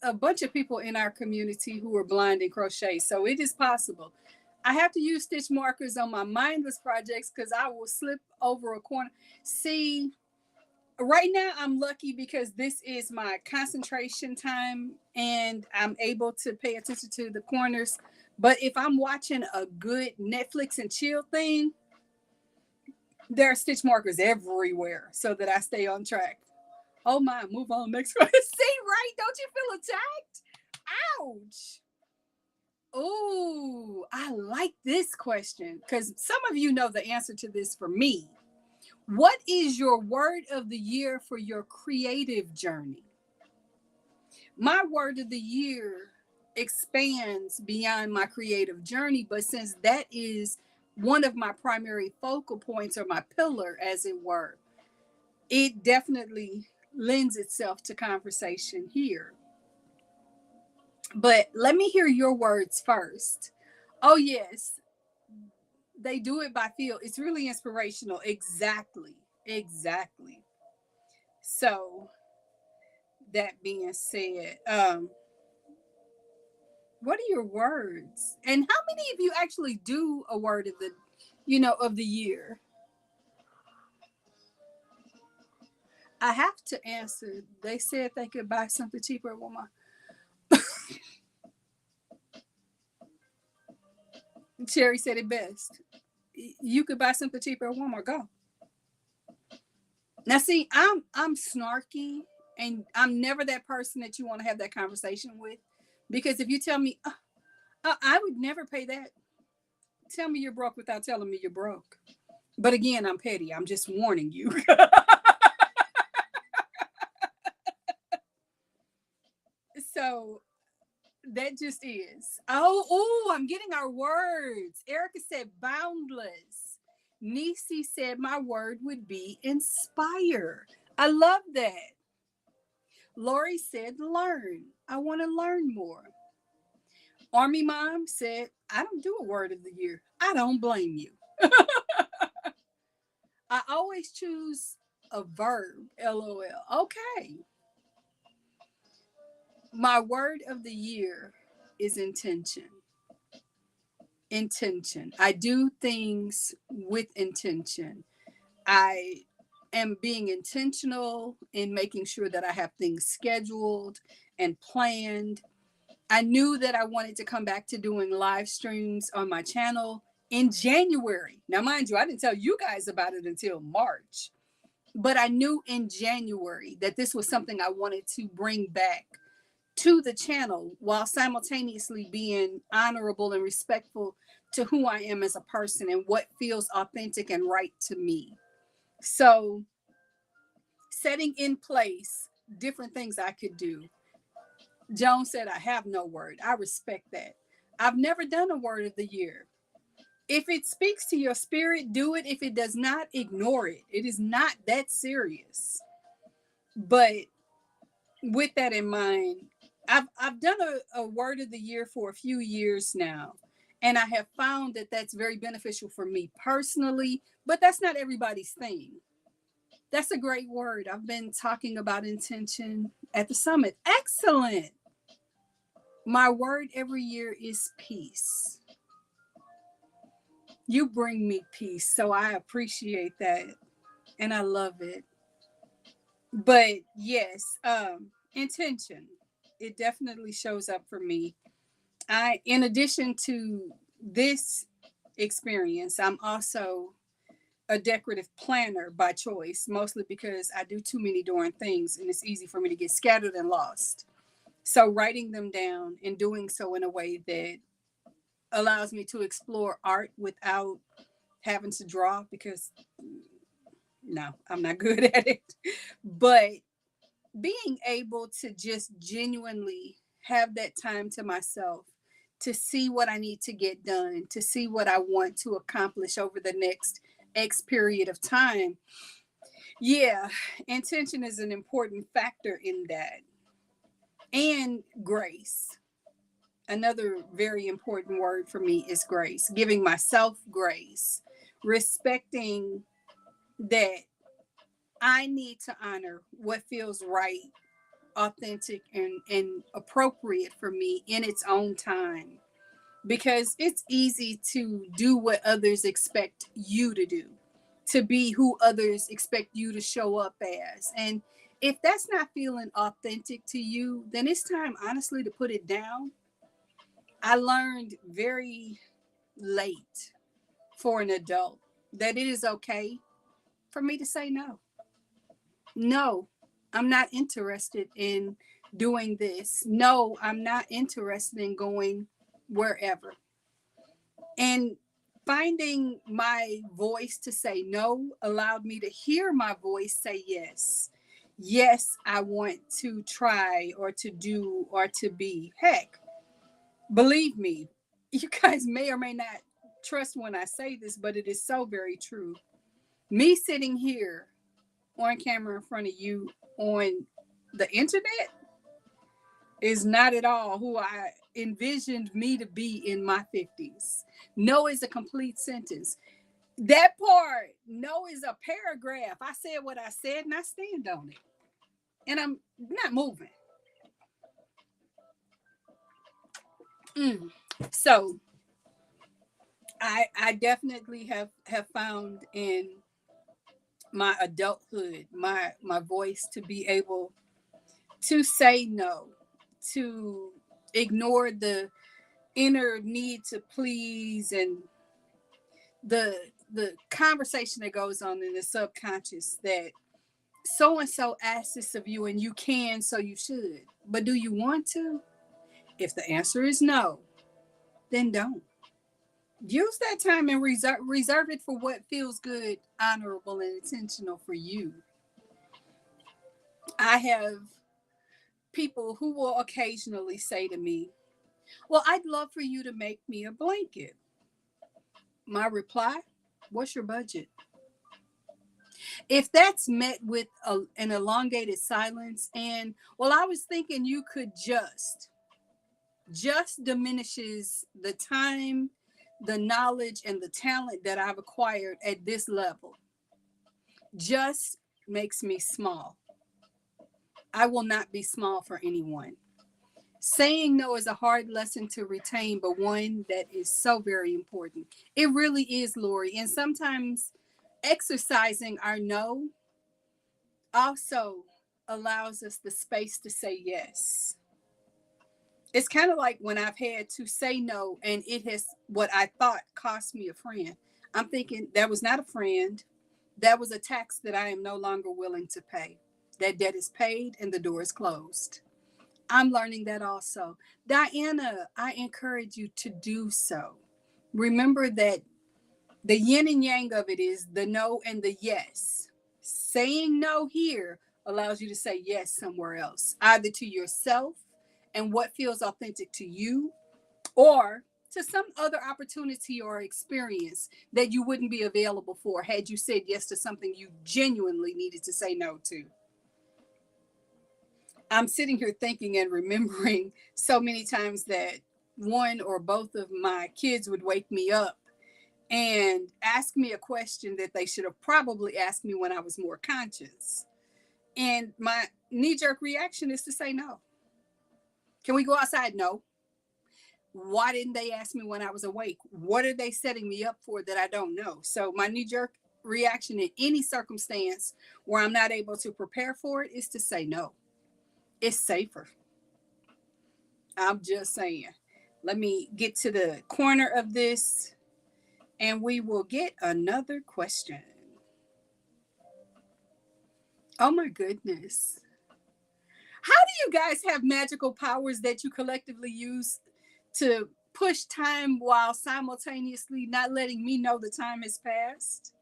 a bunch of people in our community who are blind in crochet, so it is possible. I have to use stitch markers on my mindless projects because I will slip over a corner. See, right now I'm lucky because this is my concentration time and I'm able to pay attention to the corners. But if I'm watching a good Netflix and chill thing, there are stitch markers everywhere so that I stay on track. Oh my, move on next question. See, right? Don't you feel attacked? Ouch. Oh, I like this question because some of you know the answer to this for me. What is your word of the year for your creative journey? My word of the year expands beyond my creative journey, but since that is one of my primary focal points or my pillar, as it were, it definitely lends itself to conversation here. But let me hear your words first. Oh, yes, they do it by feel. It's really inspirational. Exactly. Exactly. So, that being said, what are your words? And how many of you actually do a word of of the year? I have to answer. They said they could buy something cheaper at Walmart. Cherry said it best. You could buy something cheaper at Walmart. Go. Now, see, I'm snarky, and I'm never that person that you want to have that conversation with, because if you tell me, I would never pay that. Tell me you're broke without telling me you're broke. But again, I'm petty. I'm just warning you. So that just is. I'm getting our words. Erica said boundless. Niecy said my word would be inspire. I love that. Lori said learn. I want to learn more. Army Mom said, I don't do a word of the year. I don't blame you. I always choose a verb, LOL. Okay. My word of the year is intention. Intention. I do things with intention. I am being intentional in making sure that I have things scheduled and planned. I knew that I wanted to come back to doing live streams on my channel in January. Now, mind you, I didn't tell you guys about it until March, but I knew in January that this was something I wanted to bring back to the channel while simultaneously being honorable and respectful to who I am as a person and what feels authentic and right to me. So, setting in place different things I could do. Joan said, I have no word. I respect that. I've never done a word of the year. If it speaks to your spirit, do it. If it does not, ignore it. It is not that serious. But with that in mind, I've done a word of the year for a few years now. And I have found that that's very beneficial for me personally, but that's not everybody's thing. That's a great word. I've been talking about intention at the summit. Excellent. My word every year is peace. You bring me peace, so I appreciate that and I love it. But yes, intention. It definitely shows up for me. In addition to this experience, I'm also a decorative planner by choice, mostly because I do too many darn things and it's easy for me to get scattered and lost. So writing them down and doing so in a way that allows me to explore art without having to draw, because no, I'm not good at it. But being able to just genuinely have that time to myself to see what I need to get done, to see what I want to accomplish over the next X period of time. Yeah, intention is an important factor in that. And grace. Another very important word for me is grace, giving myself grace, respecting that I need to honor what feels right, authentic, and appropriate for me in its own time. Because it's easy to do what others expect you to do, to be who others expect you to show up as. And if that's not feeling authentic to you, then it's time, honestly, to put it down. I learned very late for an adult that it is okay for me to say no. No, I'm not interested in doing this. No, I'm not interested in going wherever. And finding my voice to say no allowed me to hear my voice say yes. Yes, I want to try or to do or to be. Heck, believe me, you guys may or may not trust when I say this, but it is so very true. Me sitting here on camera in front of you on the internet is not at all who I envisioned me to be in my 50s. No is a complete sentence. That part, no is a paragraph. I said what I said and I stand on it. And I'm not moving. Mm. So I definitely have found in my adulthood my voice to be able to say no, to ignore the inner need to please and the the conversation that goes on in the subconscious that so and so asks this of you and you can, so you should. But do you want to? If the answer is no, then don't. Use that time and reserve it for what feels good, honorable, and intentional for you. I have people who will occasionally say to me, well, I'd love for you to make me a blanket. My reply, what's your budget? If that's met with an elongated silence and, well, I was thinking you could just diminishes the time, the knowledge, and the talent that I've acquired at this level. Just makes me small. I will not be small for anyone. Saying no is a hard lesson to retain, but one that is so very important. It really is, Lori. And sometimes exercising our no also allows us the space to say yes. It's kind of like when I've had to say no and it has what I thought cost me a friend. I'm thinking that was not a friend. That was a tax that I am no longer willing to pay. That debt is paid and the door is closed. I'm learning that also. Diana, I encourage you to do so. Remember that the yin and yang of it is the no and the yes. Saying no here allows you to say yes somewhere else, either to yourself and what feels authentic to you, or to some other opportunity or experience that you wouldn't be available for had you said yes to something you genuinely needed to say no to. I'm sitting here thinking and remembering so many times that one or both of my kids would wake me up and ask me a question that they should have probably asked me when I was more conscious. And my knee jerk reaction is to say no. Can we go outside? No. Why didn't they ask me when I was awake? What are they setting me up for that I don't know? So my knee jerk reaction in any circumstance where I'm not able to prepare for it is to say no. It's safer. I'm just saying. Let me get to the corner of this and we will get another question. Oh my goodness. How do you guys have magical powers that you collectively use to push time while simultaneously not letting me know the time has passed?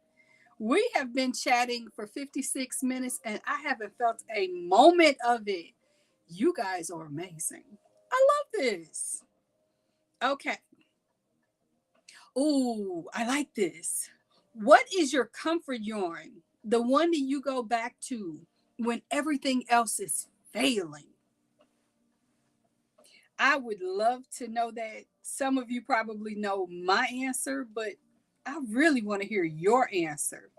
We have been chatting for 56 minutes and I haven't felt a moment of it. You guys are amazing. I love this. Okay. Ooh, I like this. What is your comfort yarn? The one that you go back to when everything else is failing. I would love to know that. Some of you probably know my answer, but I really want to hear your answer.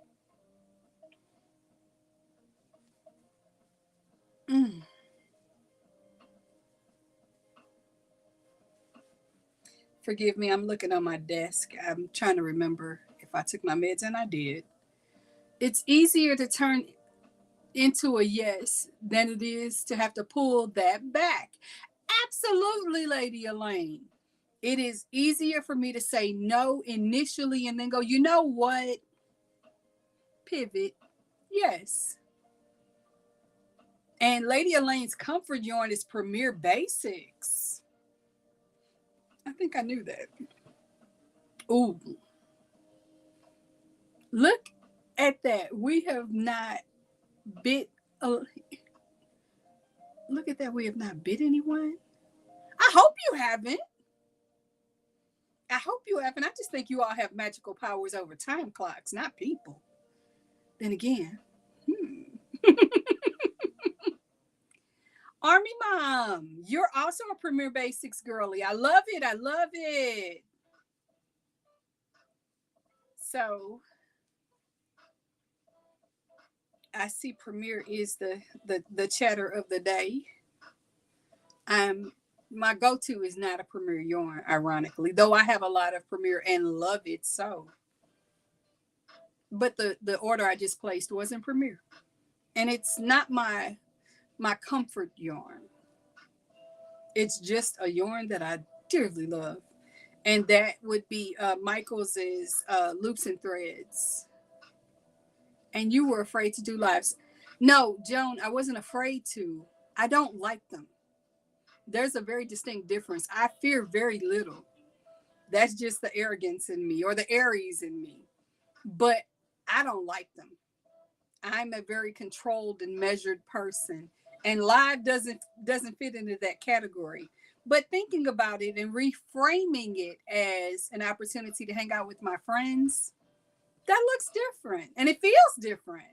Mm. Forgive me, I'm looking on my desk. I'm trying to remember if I took my meds, and I did. It's easier to turn into a yes than it is to have to pull that back. Absolutely, Lady Elaine. It is easier for me to say no initially and then go, you know what? Pivot. Yes. And Lady Elaine's comfort yarn is Premier Basics. I think I knew that. Ooh. Look at that. We have not bit. Look at that. We have not bit anyone. I hope you haven't. I hope you haven't. I just think you all have magical powers over time clocks, not people. Then again, Army Mom, you're also a Premier Basics girly. I love it. I love it. So I see Premier is the chatter of the day. Um, my go-to is not a Premier yarn, ironically, though I have a lot of Premier and love it so. But the order I just placed wasn't Premier, and it's not my comfort yarn. It's just a yarn that I dearly love, and that would be Michael's is Loops and Threads. And you were afraid to do lives. No, Joan, I wasn't afraid to. I don't like them. There's a very distinct difference. I fear very little. That's just the arrogance in me or the Aries in me. But I don't like them. I'm a very controlled and measured person. And live doesn't fit into that category. But thinking about it and reframing it as an opportunity to hang out with my friends, that looks different and it feels different.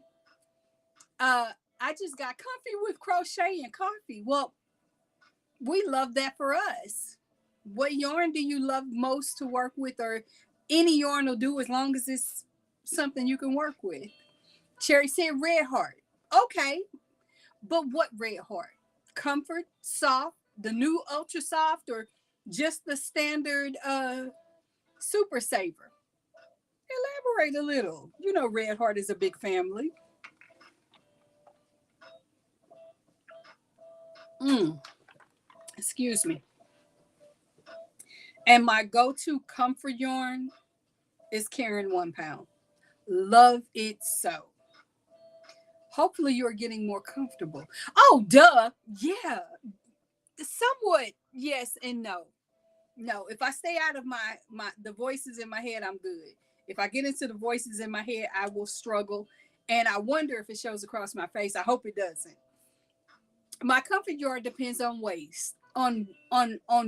I just got comfy with crochet and coffee. Well, we love that for us. What yarn do you love most to work with, or any yarn will do as long as it's something you can work with? Cherry said red heart. Okay, but what red heart? Comfort, soft, the new ultra soft, or just the standard super saver? Elaborate a little. You know, red heart is a big family. Mm, excuse me. And my go-to comfort yarn is Karen 1 pound. Love it so. Hopefully you're getting more comfortable. Oh, duh. Yeah. somewhat yes and no. No, if I stay out of my the voices in my head, I'm good. If I get into the voices in my head, I will struggle, and I wonder if it shows across my face. I hope it doesn't. My comfort yard depends on waste on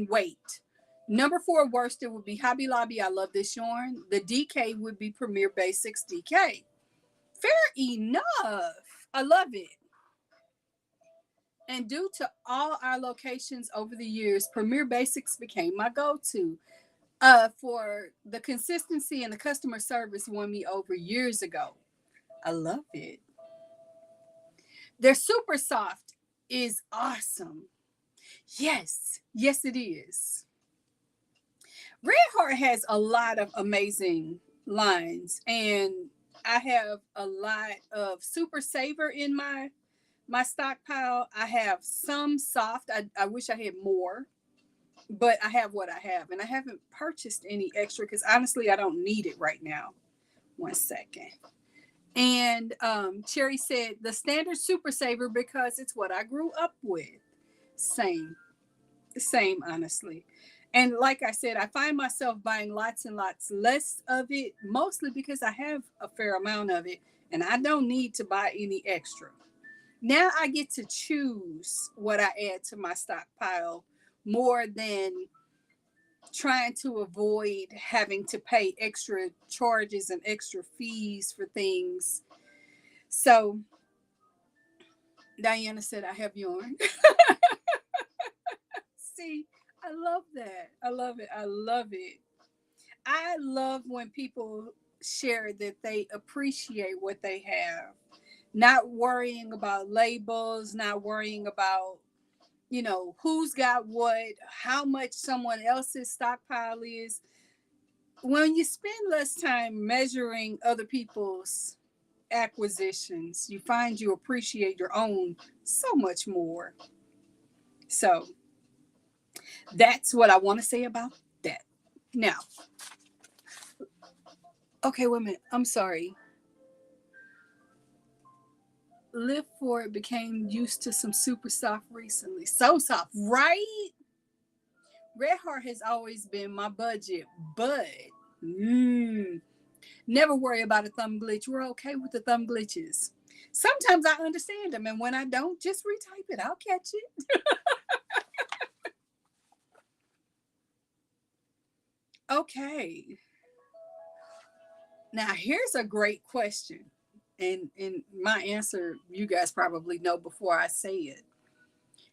weight. Number four worsted would be Hobby Lobby. I love this yarn. The DK would be Premier Basics DK. Fair enough. I love it. And due to all our locations over the years, Premier Basics became my go-to. For the consistency and the customer service won me over years ago. I love it. Their super soft is awesome. Yes, yes, it is. Red Heart has a lot of amazing lines, and I have a lot of super saver in my stockpile. I have some soft. I wish I had more, but I have what I have, and I haven't purchased any extra because honestly, I don't need it right now. One second. And Cherry said the standard super saver because it's what I grew up with. Same, same, honestly. And like I said, I find myself buying lots and lots less of it, mostly because I have a fair amount of it and I don't need to buy any extra. Now I get to choose what I add to my stockpile more than trying to avoid having to pay extra charges and extra fees for things. So Diana said, I have yarn. See, I love that. I love it. I love it. I love when people share that they appreciate what they have, not worrying about labels, not worrying about, who's got what, how much someone else's stockpile is. When you spend less time measuring other people's acquisitions, you find you appreciate your own so much more. So that's what I want to say about that. Now, okay, wait a minute. I'm sorry. Live for it became used to some super soft recently. So soft, right? Red Heart has always been my budget, but never worry about a thumb glitch. We're okay with the thumb glitches. Sometimes I understand them, and when I don't, just retype it. I'll catch it. Okay. Now here's a great question. And my answer you guys probably know before I say it.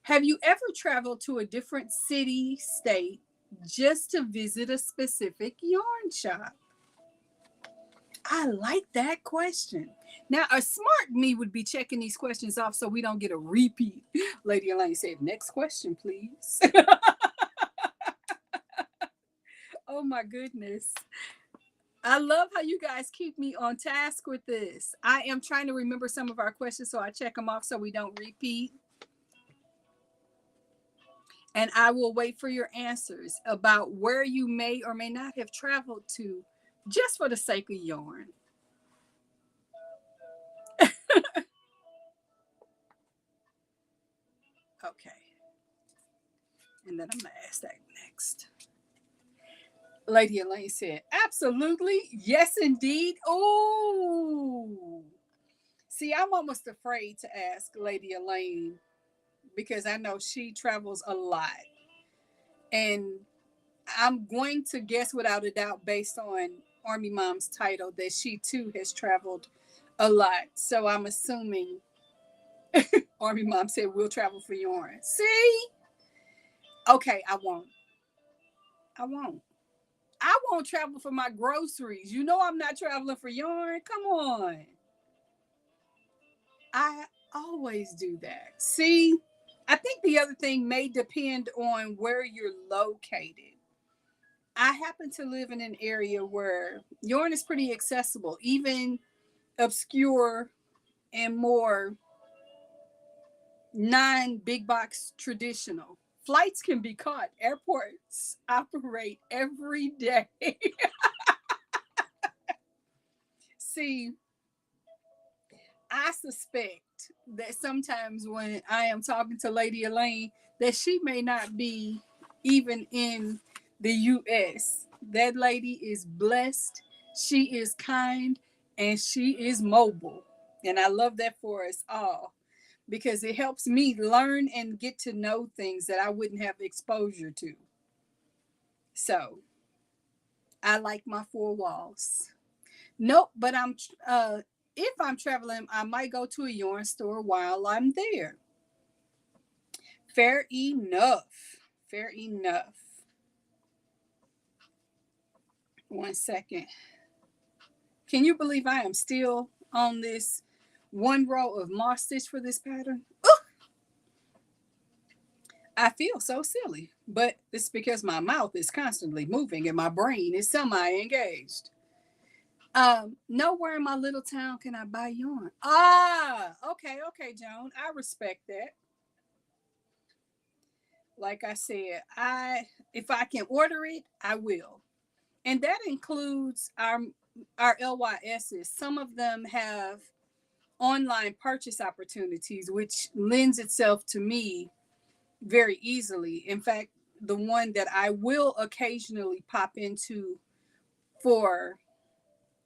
Have you ever traveled to a different city, state, just to visit a specific yarn shop? I like that question. Now, a smart me would be checking these questions off so we don't get a repeat. Lady Elaine said, next question, please. Oh my goodness. I love how you guys keep me on task with this. I am trying to remember some of our questions so I check them off so we don't repeat. And I will wait for your answers about where you may or may not have traveled to just for the sake of yarn. Okay. And then I'm going to ask that next. Lady Elaine said, absolutely. Yes, indeed. Oh, see, I'm almost afraid to ask Lady Elaine because I know she travels a lot. And I'm going to guess without a doubt, based on Army Mom's title, that she too has traveled a lot. So I'm assuming Army Mom said we'll travel for yarn. See? Okay, I won't. I won't. I won't travel for my groceries. You know I'm not traveling for yarn. Come on. I always do that. See? I think the other thing may depend on where you're located. I happen to live in an area where yarn is pretty accessible, even obscure and more non big box traditional. Flights can be caught. Airports operate every day. See, I suspect that sometimes when I am talking to Lady Elaine, that she may not be even in the US. That lady is blessed, she is kind, and she is mobile. And I love that for us all because it helps me learn and get to know things that I wouldn't have exposure to. So I like my four walls. Nope, but if I'm traveling, I might go to a yarn store while I'm there. Fair enough. Fair enough. One second. Can you believe I am still on this one row of moss stitch for this pattern? Ooh, I feel so silly, but it's because my mouth is constantly moving and my brain is semi-engaged. Nowhere in my little town can I buy yarn. Okay, Joan. I respect that. Like I said, I if I can order it, I will. And that includes our LYSs. Some of them have online purchase opportunities, which lends itself to me very easily. In fact, the one that I will occasionally pop into for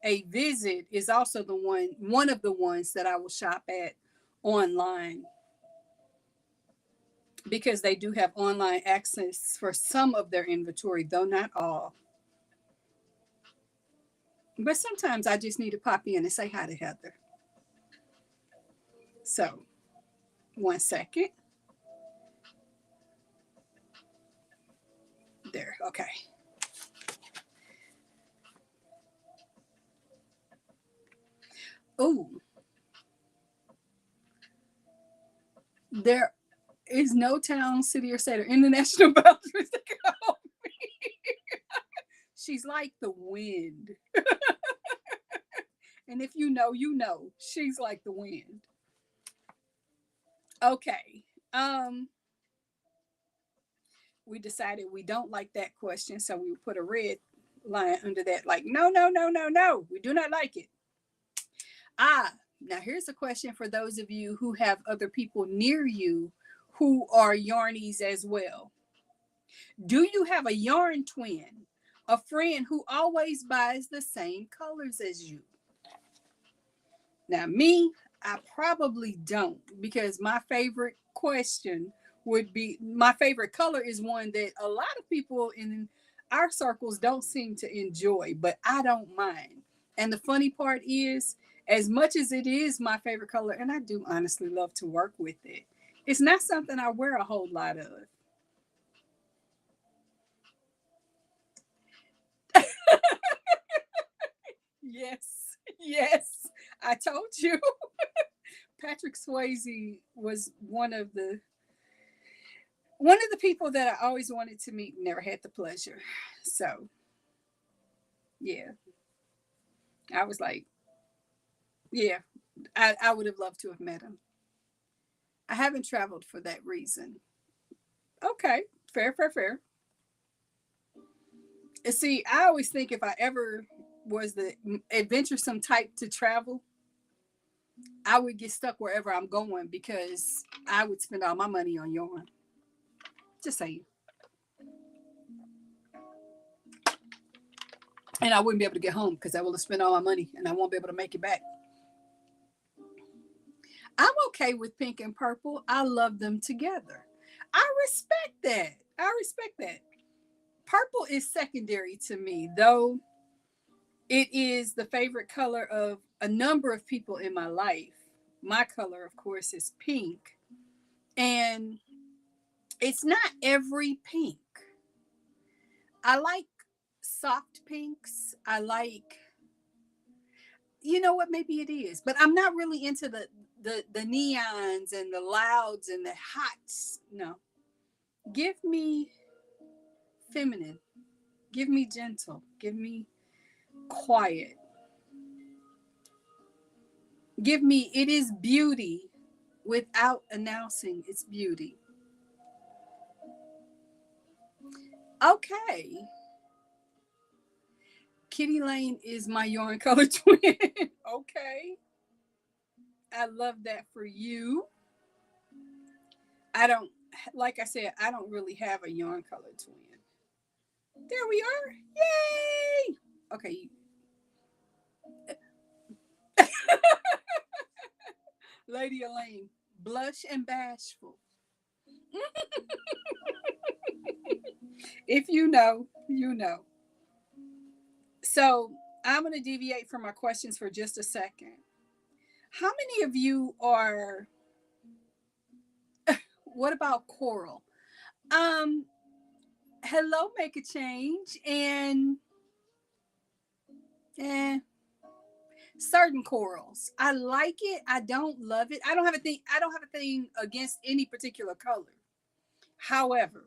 a visit is also the one of the ones that I will shop at online because they do have online access for some of their inventory, though not all. But sometimes I just need to pop in and say hi to Heather. So, one second. There, okay. Oh, there is no town, city, or state or international boundaries to go. She's like the wind. And if you know, you know. She's like the wind. Okay. We decided we don't like that question, so we put a red line under that, like, no, no, no, no, no. We do not like it. Now here's a question for those of you who have other people near you who are yarnies as well. Do you have a yarn twin? A friend who always buys the same colors as you? Now, me, I probably don't because my favorite question would be my favorite color is one that a lot of people in our circles don't seem to enjoy, but I don't mind. And the funny part is, as much as it is my favorite color, and I do honestly love to work with it, it's not something I wear a whole lot of. Yes, yes, I told you. Patrick Swayze was one of the people that I always wanted to meet, never had the pleasure. So yeah, I was like, yeah, I would have loved to have met him. I haven't traveled for that reason. Okay, fair, fair, fair. And see, I always think if I ever was the adventuresome type to travel, I would get stuck wherever I'm going because I would spend all my money on yarn. Just saying. And I wouldn't be able to get home because I will have spent all my money and I won't be able to make it back. I'm okay with pink and purple. I love them together. I respect that. I respect that. Purple is secondary to me, though it is the favorite color of a number of people in my life. My color, of course, is pink. And it's not every pink. I like soft pinks. I like, you know what, maybe it is, but I'm not really into the neons and the louds and the hots. No. Give me feminine. Give me gentle. Give me quiet. Give me it is beauty without announcing its beauty. Okay. Kitty Lane is my yarn color twin. Okay. I love that for you. I don't, like I said, I don't really have a yarn colored twin. There we are. Yay! Okay. Lady Elaine, blush and bashful. If you know, you know. So I'm going to deviate from my questions for just a second. How many of you are, what about coral? Um, Hello, make a change. And eh, certain corals. I like it. I don't love it. I don't have a thing against any particular color. However,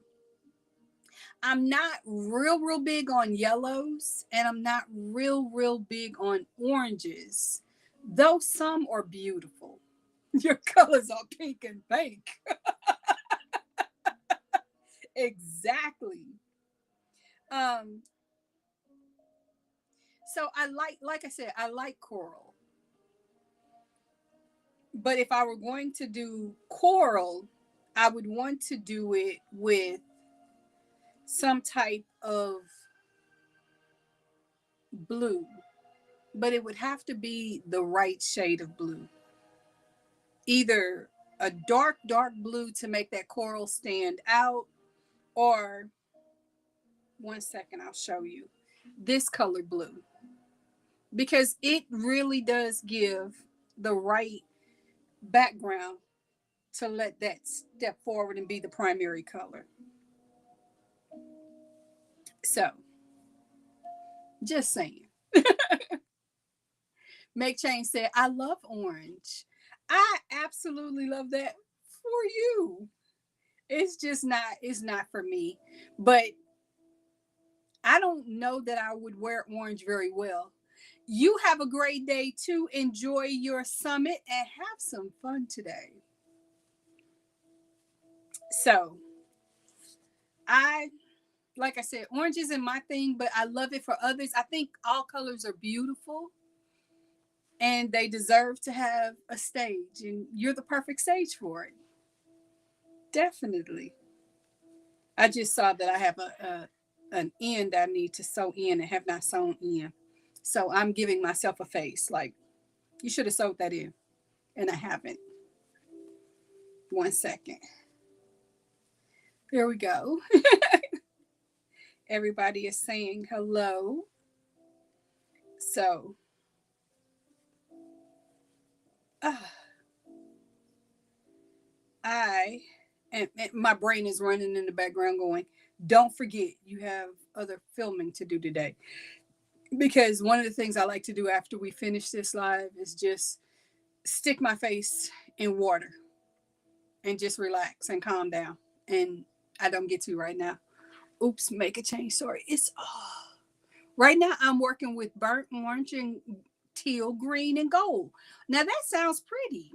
I'm not real big on yellows and I'm not real big on oranges. Though some are beautiful. Your colors are pink and pink. Exactly. Um, so like I said, I like coral. But if I were going to do coral, I would want to do it with some type of blue, but it would have to be the right shade of blue. Either a dark blue to make that coral stand out, or one second, I'll show you this color blue, because it really does give the right background to let that step forward and be the primary color. So, just saying. Make Change said, I love orange. I absolutely love that for you. It's not for me. But I don't know that I would wear orange very well. You have a great day too. Enjoy your summit and have some fun today. So, I like I said, orange isn't my thing, but I love it for others. I think all colors are beautiful and they deserve to have a stage, and you're the perfect stage for it. Definitely. I just saw that I have a an end I need to sew in and have not sewn in. So I'm giving myself a face like you should have sewed that in, and I haven't. One second. There we go. Everybody is saying hello. So, uh, I and my brain is running in the background going, don't forget you have other filming to do today. Because one of the things I like to do after we finish this live is just stick my face in water and just relax and calm down. And I don't get to right now. Oops, make a change. Sorry. It's right now I'm working with burnt orange and teal, green, and gold. Now that sounds pretty.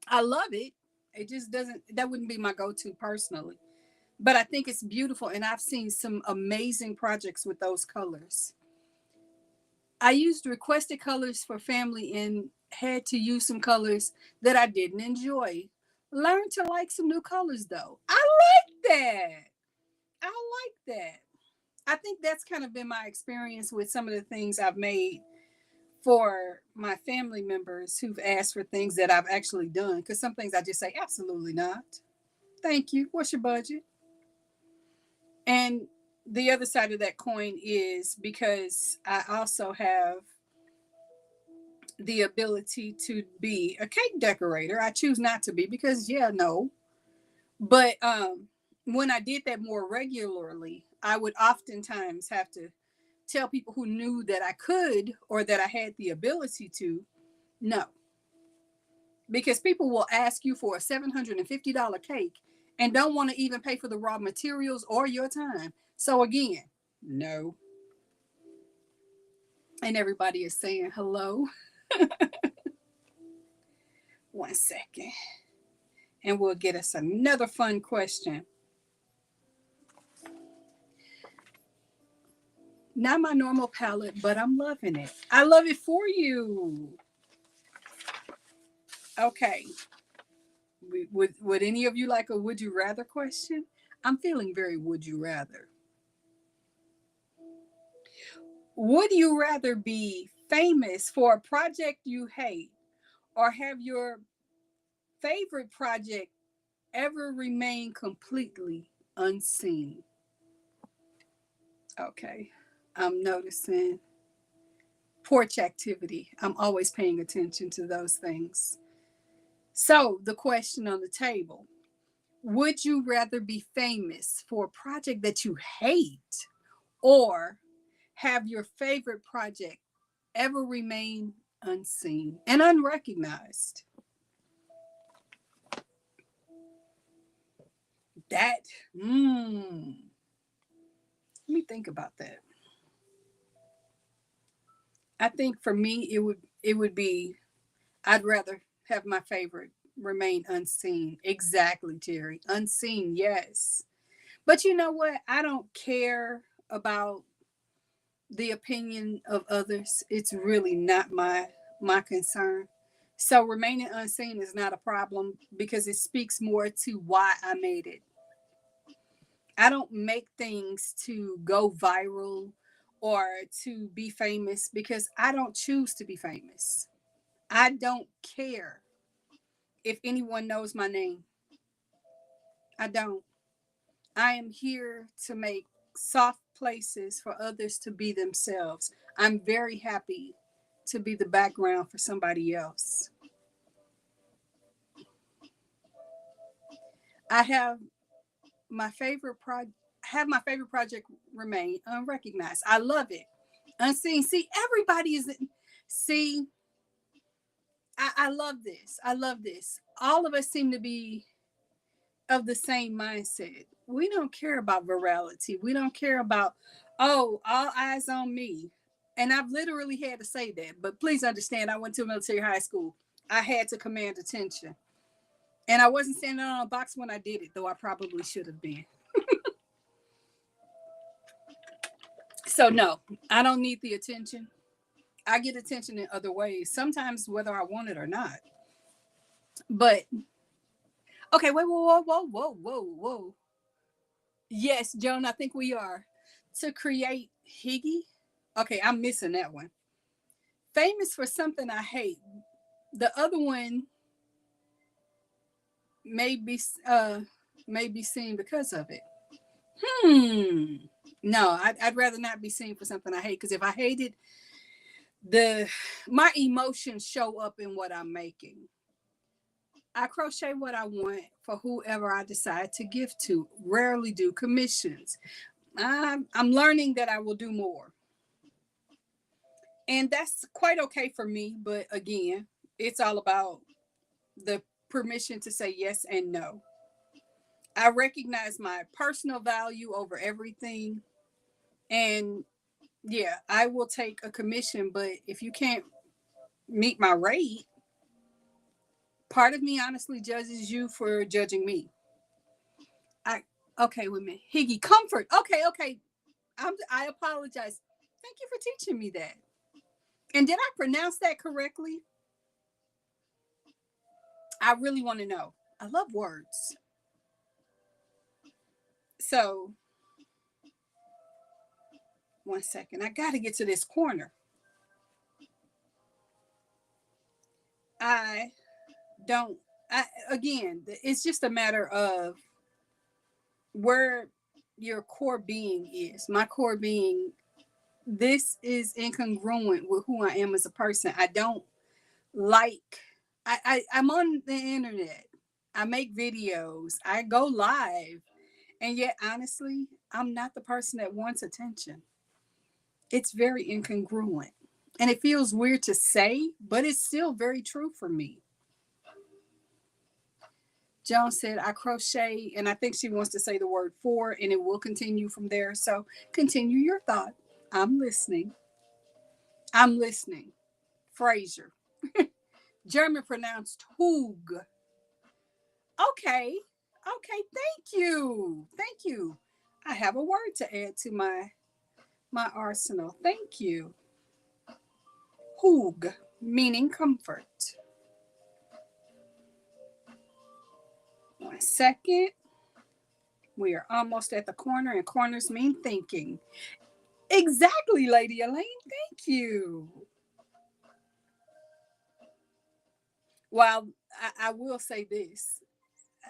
I love it. It just doesn't, that wouldn't be my go-to personally. But I think it's beautiful and I've seen some amazing projects with those colors. I used requested colors for family and had to use some colors that I didn't enjoy. Learn to like some new colors though. I like that. I like that. I think that's kind of been my experience with some of the things I've made for my family members who've asked for things that I've actually done. Because some things I just say, absolutely not. Thank you. What's your budget? And the other side of that coin is because I also have the ability to be a cake decorator. I choose not to be because, yeah, no. But when I did that more regularly, I would oftentimes have to tell people who knew that I could or that I had the ability to no. Because people will ask you for a $750 cake and don't want to even pay for the raw materials or your time. So again, no. And everybody is saying hello. One second. And we'll get us another fun question. Not my normal palette, but I'm loving it. I love it for you. Okay. Would any of you like a would you rather question? I'm feeling very would you rather. Would you rather be famous for a project you hate or have your favorite project ever remain completely unseen? Okay. I'm noticing porch activity. I'm always paying attention to those things. So, the question on the table, would you rather be famous for a project that you hate or have your favorite project ever remain unseen and unrecognized? That, let me think about that. I think for me, it would be I'd rather have my favorite remain unseen. Exactly, Terry. Unseen, yes. But you know what? I don't care about the opinion of others. It's really not my concern. So remaining unseen is not a problem because it speaks more to why I made it. I don't make things to go viral or to be famous because I don't choose to be famous. I don't care if anyone knows my name. I don't. I am here to make soft places for others to be themselves. I'm very happy to be the background for somebody else. I my favorite pro have my favorite project remain unrecognized. I love it. Unseen. See, everybody is see, I love this. I love this. All of us seem to be of the same mindset. We don't care about virality. We don't care about, oh, all eyes on me. And I've literally had to say that. But please understand, I went to a military high school. I had to command attention. And I wasn't standing on a box when I did it, though I probably should have been. So, no, I don't need the attention. I get attention in other ways, sometimes whether I want it or not. But, okay, wait, whoa, whoa, whoa, whoa, whoa, whoa. Yes, Joan, I think we are. To create Higgy. Okay, I'm missing that one. Famous for something I hate. The other one may be uh may be seen because of it. Hmm. No, I'd rather not be seen for something I hate because if I hate it, the my emotions show up in what I'm making. I crochet what I want for whoever I decide to give to. Rarely do commissions. I'm learning that I will do more. And that's quite okay for me. But again, it's all about the permission to say yes and no. I recognize my personal value over everything. And yeah, I will take a commission. But if you can't meet my rate, part of me honestly judges you for judging me. I okay, wait a minute. Higgy, comfort. Okay, okay. I apologize. Thank you for teaching me that. And did I pronounce that correctly? I really want to know. I love words. So, one second. I got to get to this corner. I don't, again, it's just a matter of where your core being is. My core being, this is incongruent with who I am as a person. I don't like, I'm on the internet. I make videos. I go live. And yet, honestly, I'm not the person that wants attention. It's very incongruent. And it feels weird to say, but it's still very true for me. Joan said, I crochet, and I think she wants to say the word for, and it will continue from there. So continue your thought. I'm listening. I'm listening. Fraser. German pronounced Hug. Okay. Okay. Thank you. Thank you. I have a word to add to my arsenal. Thank you. Hug, meaning comfort. 1 second. We are almost at the corner, and corners mean thinking. Exactly, Lady Elaine. Thank you. Well, I will say this.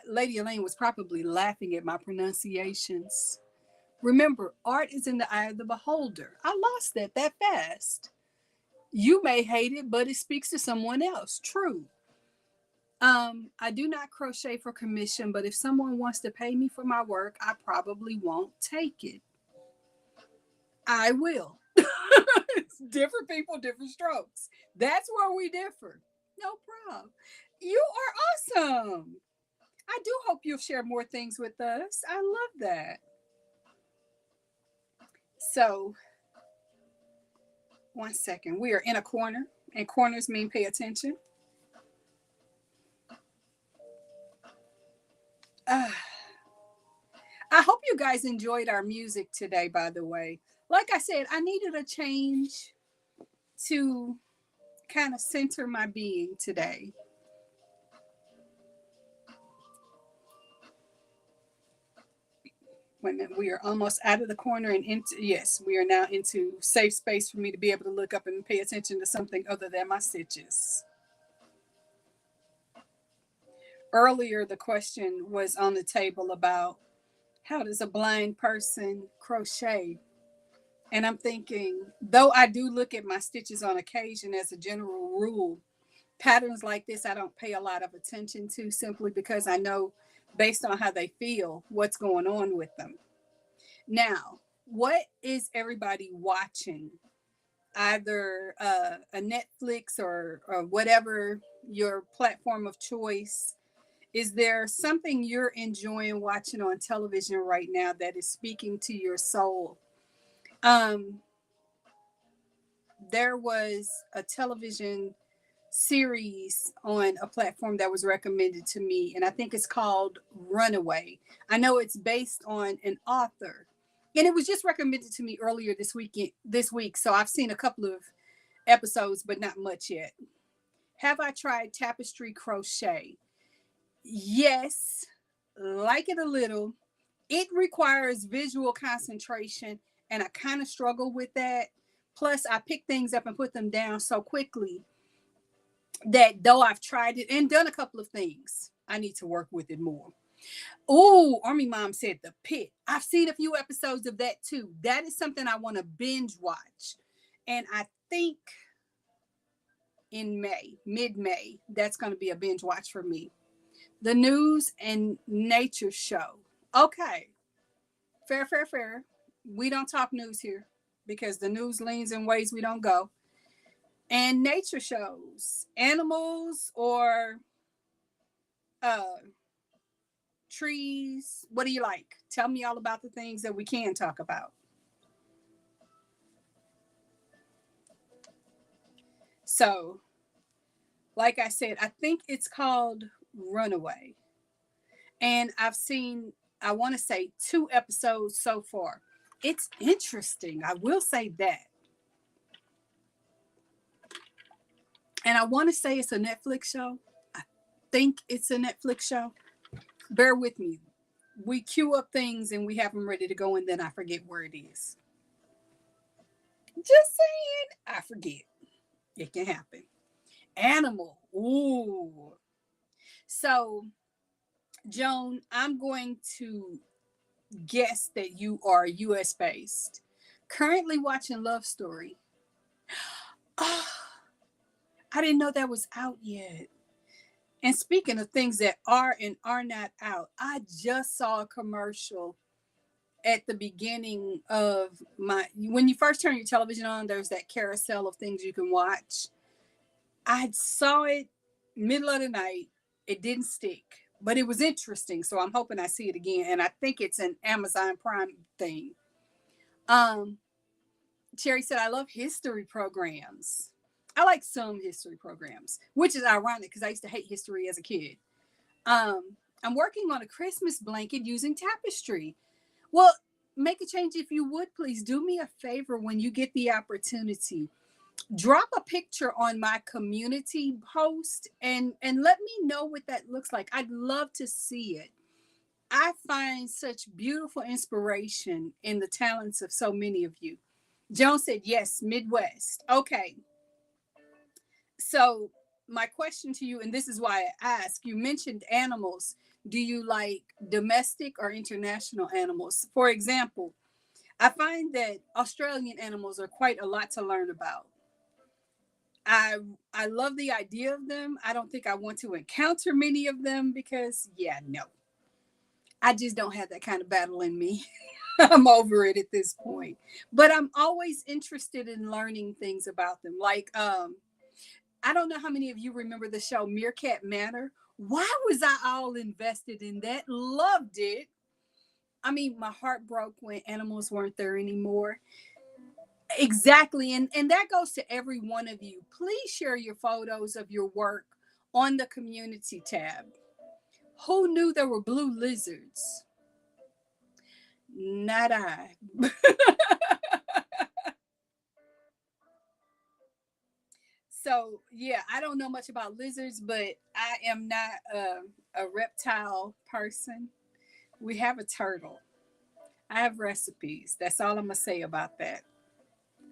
Lady Elaine was probably laughing at my pronunciations. Remember, art is in the eye of the beholder. I lost that fast. You may hate it, but it speaks to someone else. True. I do not crochet for commission, but if someone wants to pay me for my work, I probably won't take it. I will. Different people, different strokes. That's where we differ. No problem. You are awesome. I do hope you'll share more things with us. I love that. So, 1 second. We are in a corner, and corners mean pay attention. Uh, I hope you guys enjoyed our music today, by the way. Like I said, I needed a change to kind of center my being today. Wait a minute, we are almost out of the corner and into, yes, we are now into safe space for me to be able to look up and pay attention to something other than my stitches. Earlier, the question was on the table about how does a blind person crochet? And I'm thinking, though I do look at my stitches on occasion as a general rule, patterns like this I don't pay a lot of attention to simply because I know based on how they feel what's going on with them. Now, what is everybody watching? Either a Netflix or whatever your platform of choice. Is there something you're enjoying watching on television right now that is speaking to your soul? Um, there was a television series on a platform that was recommended to me, and I think it's called Runaway. I know it's based on an author, and it was just recommended to me earlier this week. So I've seen a couple of episodes, but not much yet. Have I tried tapestry crochet? Yes, like it a little. It requires visual concentration, and I kind of struggle with that. Plus, I pick things up and put them down so quickly that though I've tried it and done a couple of things, I need to work with it more. Oh, Army Mom said The Pit. I've seen a few episodes of that too. That is something I want to binge watch. And I think in May, mid May, that's going to be a binge watch for me. The News and Nature Show. Okay. Fair, fair, fair. We don't talk news here because the news leans in ways we don't go. And nature shows, animals or uh, trees. What do you like? Tell me all about the things that we can talk about. So, like I said, I think it's called Runaway. And I've seen, I want to say, 2 episodes so far. It's interesting. I will say that. And I want to say it's a Netflix show. I think it's a Netflix show. Bear with me. We queue up things and we have them ready to go, and then I forget where it is. Just saying, I forget. It can happen. Animal. Ooh. So, Joan, I'm going to guess that you are US based. Currently watching Love Story. Oh, I didn't know that was out yet. And speaking of things that are and are not out, I just saw a commercial at the beginning of when you first turn your television on, there's that carousel of things you can watch. I saw it middle of the night. It didn't stick, but it was interesting. So I'm hoping I see it again. And I think it's an Amazon Prime thing. Um, Cherry said, I love history programs. I like some history programs, which is ironic because I used to hate history as a kid. I'm working on a Christmas blanket using tapestry. Well, make a change if you would, please. Do me a favor when you get the opportunity. drop a picture on my community post and let me know what that looks like. I'd love to see it. I find such beautiful inspiration in the talents of so many of you. Joan said, yes, Midwest. Okay. So, my question to you, and this is why I ask, you mentioned animals. Do you like domestic or international animals? For example, I find that Australian animals are quite a lot to learn about. I I love the idea of them. I don't think I want to encounter many of them because yeah, no. I just don't have that kind of battle in me. I'm over it at this point. But I'm always interested in learning things about them. Like I don't know how many of you remember the show Meerkat Manor. Why was I all invested in that? Loved it. I mean, my heart broke when animals weren't there anymore. Exactly. And that goes to every one of you. Please share your photos of your work on the community tab. Who knew there were blue lizards? Not I. So, yeah, I don't know much about lizards, but I am not a reptile person. We have a turtle. I have recipes. That's all I'm going to say about that.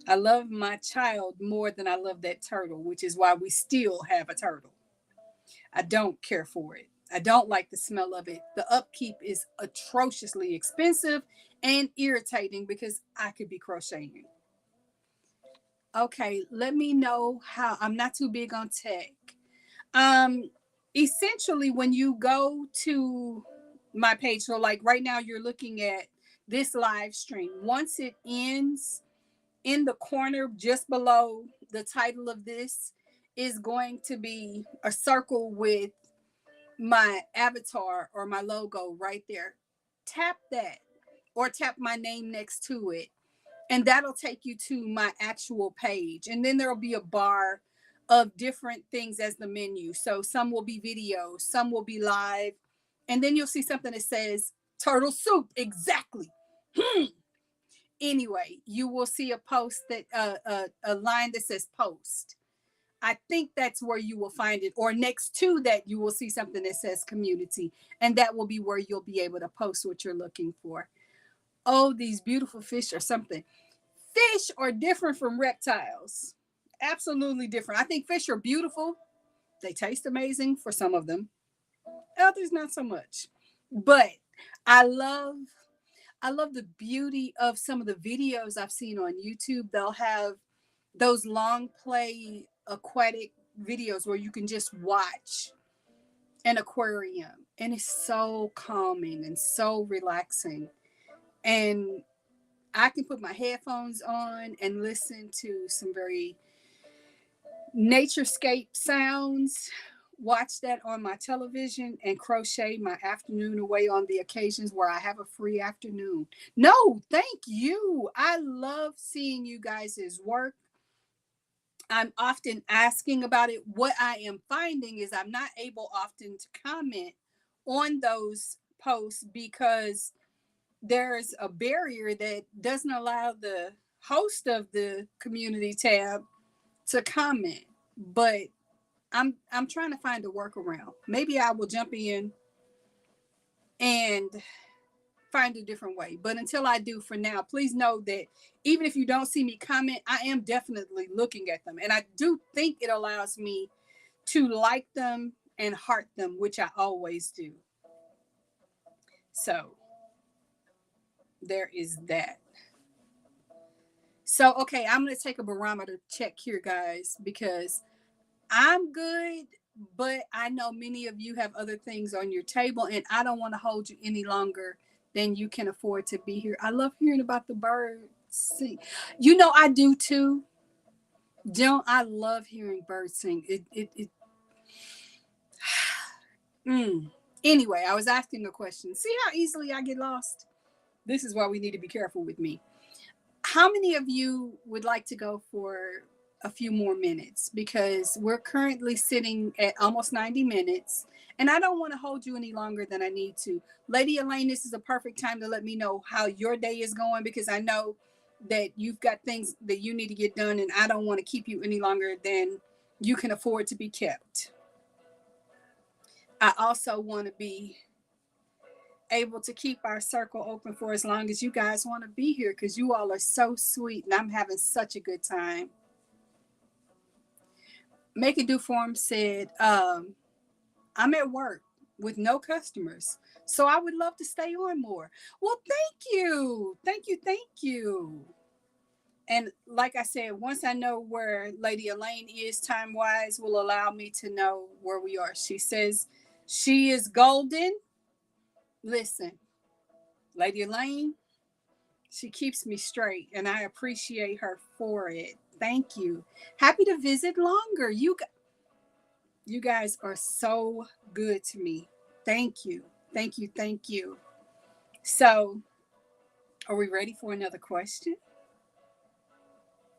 I love my child more than I love that turtle, which is why we still have a turtle. I don't care for it. I don't like the smell of it. The upkeep is atrociously expensive and irritating because I could be crocheting. Okay, let me know how. I'm not too big on tech. Um, Essentially, when you go to my page, so like right now, you're looking at this live stream. Once it ends, in the corner just below the title of this is going to be a circle with my avatar or my logo right there. Tap that or tap my name next to it, and that'll take you to my actual page. And then there'll be a bar of different things as the menu. So some will be videos, some will be live, and then you'll see something that says turtle soup. Exactly. Anyway, you will see a post that a line that says post. I think that's where you will find it, or next to that you will see something that says community, and that will be where you'll be able to post what you're looking for. Oh, these beautiful fish are something. Fish are different from reptiles. Absolutely different. I think fish are beautiful. They taste amazing for some of them. Others not so much. But I love I love the beauty of some of the videos I've seen on YouTube. They'll have those long play aquatic videos where you can just watch an aquarium, and it's so calming and so relaxing. And I can put my headphones on and listen to some very naturescape sounds, watch that on my television, and crochet my afternoon away on the occasions where I have a free afternoon. No, thank you. I love seeing you guys' work. I'm often asking about it. What I am finding is I'm not able often to comment on those posts because there's a barrier that doesn't allow the host of the community tab to comment. But I'm trying to find a workaround. Maybe I will jump in and find a different way. But until I do, for now, please know that even if you don't see me comment, I am definitely looking at them. And I do think it allows me to like them and heart them, which I always do. So there is that. So, okay, I'm going to take a barometer check here, guys, because I'm good, but I know many of you have other things on your table, and I don't want to hold you any longer than you can afford to be here. I love hearing about the birds sing. You know, I do too. Joan, I love hearing birds sing. Mm. Anyway, I was asking a question. See how easily I get lost? This is why we need to be careful with me. How many of you would like to go for a few more minutes? Because we're currently sitting at almost 90 minutes, and I don't want to hold you any longer than I need to. Lady Elaine, this is a perfect time to let me know how your day is going, because I know that you've got things that you need to get done, and I don't want to keep you any longer than you can afford to be kept. I also want to be able to keep our circle open for as long as you guys want to be here, because you all are so sweet and I'm having such a good time. Make It Do Form said, I'm at work with no customers, so I would love to stay on more. Well, thank you. Thank you. Thank you. And like I said, once I know where Lady Elaine is time wise, will allow me to know where we are. She says she is golden. Listen, Lady Elaine, she keeps me straight, and I appreciate her for it. Thank you. Happy to visit longer. You guys are so good to me. Thank you. Thank you. Thank you. So, are we ready for another question?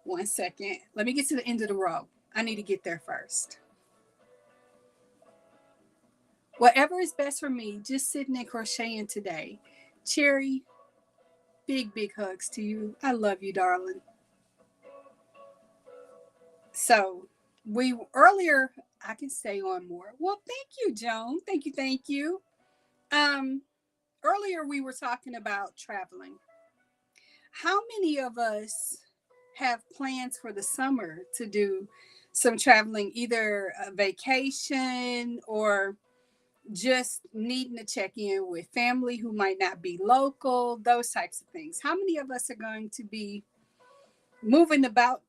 1 second. Let me get to the end of the row. I need to get there first. Whatever is best for me, just sitting and crocheting today. Cherry, big, big hugs to you. I love you, darling. So, we earlier, I can stay on more. Well, thank you, Joan. Thank you. Thank you. Um, Earlier we were talking about traveling. How many of us have plans for the summer to do some traveling, either a vacation or just needing to check in with family who might not be local, those types of things? How many of us are going to be moving about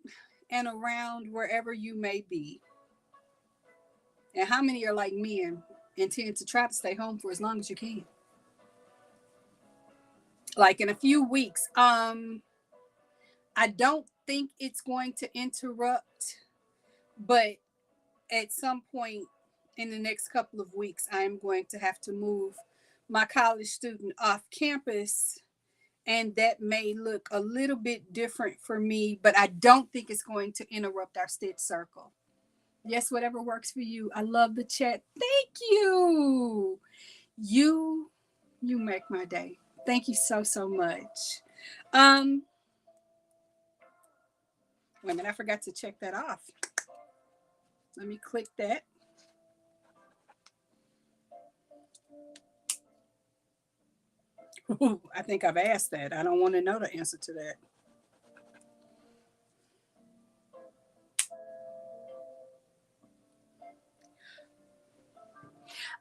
and around wherever you may be? And how many are like me and intend to try to stay home for as long as you can? Like in a few weeks. I don't think it's going to interrupt, but at some point in the next couple of weeks, I'm going to have to move my college student off campus. And that may look a little bit different for me, but I don't think it's going to interrupt our stitch circle. Yes, whatever works for you. I love the chat. Thank you. You you make my day. Thank you so so much. Um Wait a minute, I forgot to check that off. Let me click that. Ooh, I think I've asked that. I don't want to know the answer to that.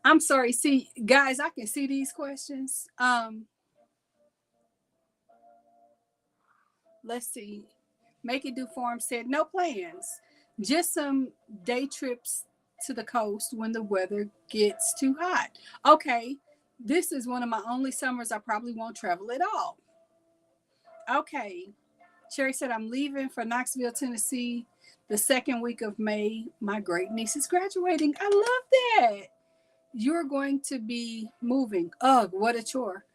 I'm sorry. See, guys, I can see these questions. Let's see. Make It Do Farm said no plans, just some day trips to the coast when the weather gets too hot. Okay, this is one of my only summers I probably won't travel at all. Okay, Cherry said I'm leaving for Knoxville, Tennessee, the second week of May. My great niece is graduating. I love that. You're going to be moving. Ugh, what a chore.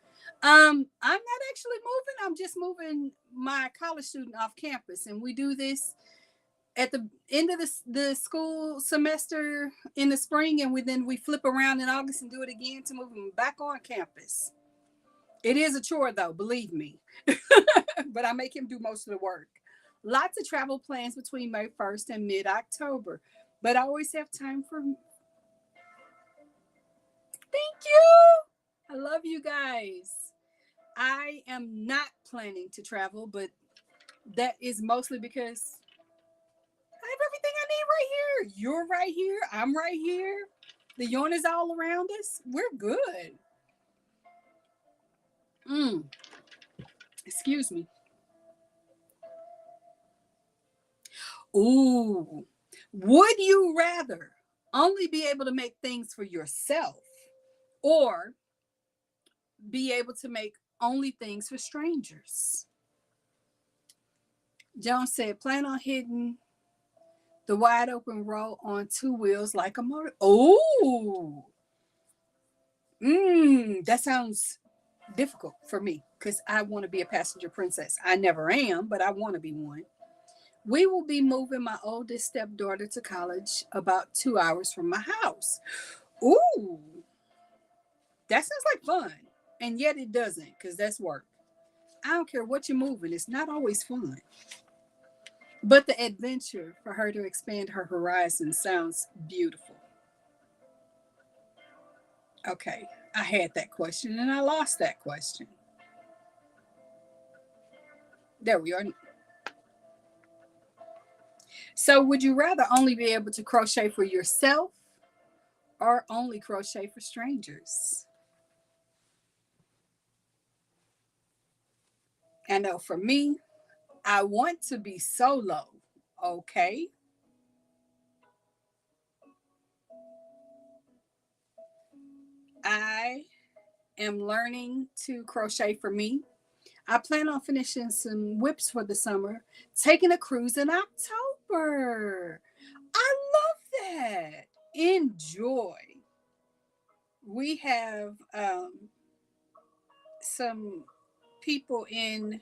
I'm not actually moving. I'm just moving my college student off campus, and we do this at the end of the school semester in the spring, and we flip around in August and do it again to move them back on campus. It is a chore, though, believe me, but I make him do most of the work. Lots of travel plans between May 1st and mid October, but I always have time for. Thank you. I love you guys. I am not planning to travel, but that is mostly because I have everything I need right here. You're right here. I'm right here. The yarn is all around us. We're good. Mm, excuse me. Ooh. Would you rather only be able to make things for yourself or be able to make only things for strangers? Joan said, plan on hitting the wide open row on two wheels like a motor. Oh, that sounds difficult for me because I want to be a passenger princess. I never am, but I want to be one. We will be moving my oldest stepdaughter to college about 2 hours from my house. Ooh, that sounds like fun. And yet it doesn't because that's work. I don't care what you're moving, it's not always fun. But the adventure for her to expand her horizon sounds beautiful. Okay, I had that question and I lost that question. There we are. So, would you rather only be able to crochet for yourself or only crochet for strangers? I know for me, I want to be solo. Okay. I am learning to crochet for me. I plan on finishing some whips for the summer, taking a cruise in October. I love that. Enjoy. We have some people in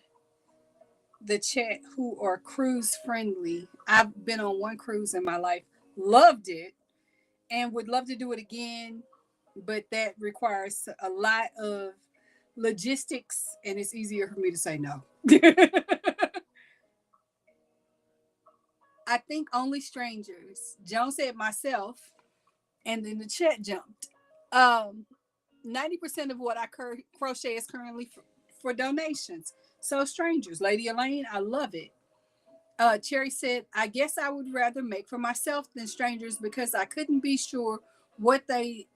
the chat who are cruise friendly. I've been on one cruise in my life, loved it, and would love to do it again, but that requires a lot of logistics, and it's easier for me to say no. I think only strangers. Joan said myself, and then the chat jumped. Um, 90% of what I crochet is currently for donations. So strangers, Lady Elaine, I love it. Cherry said, I guess I would rather make for myself than strangers because I couldn't be sure what they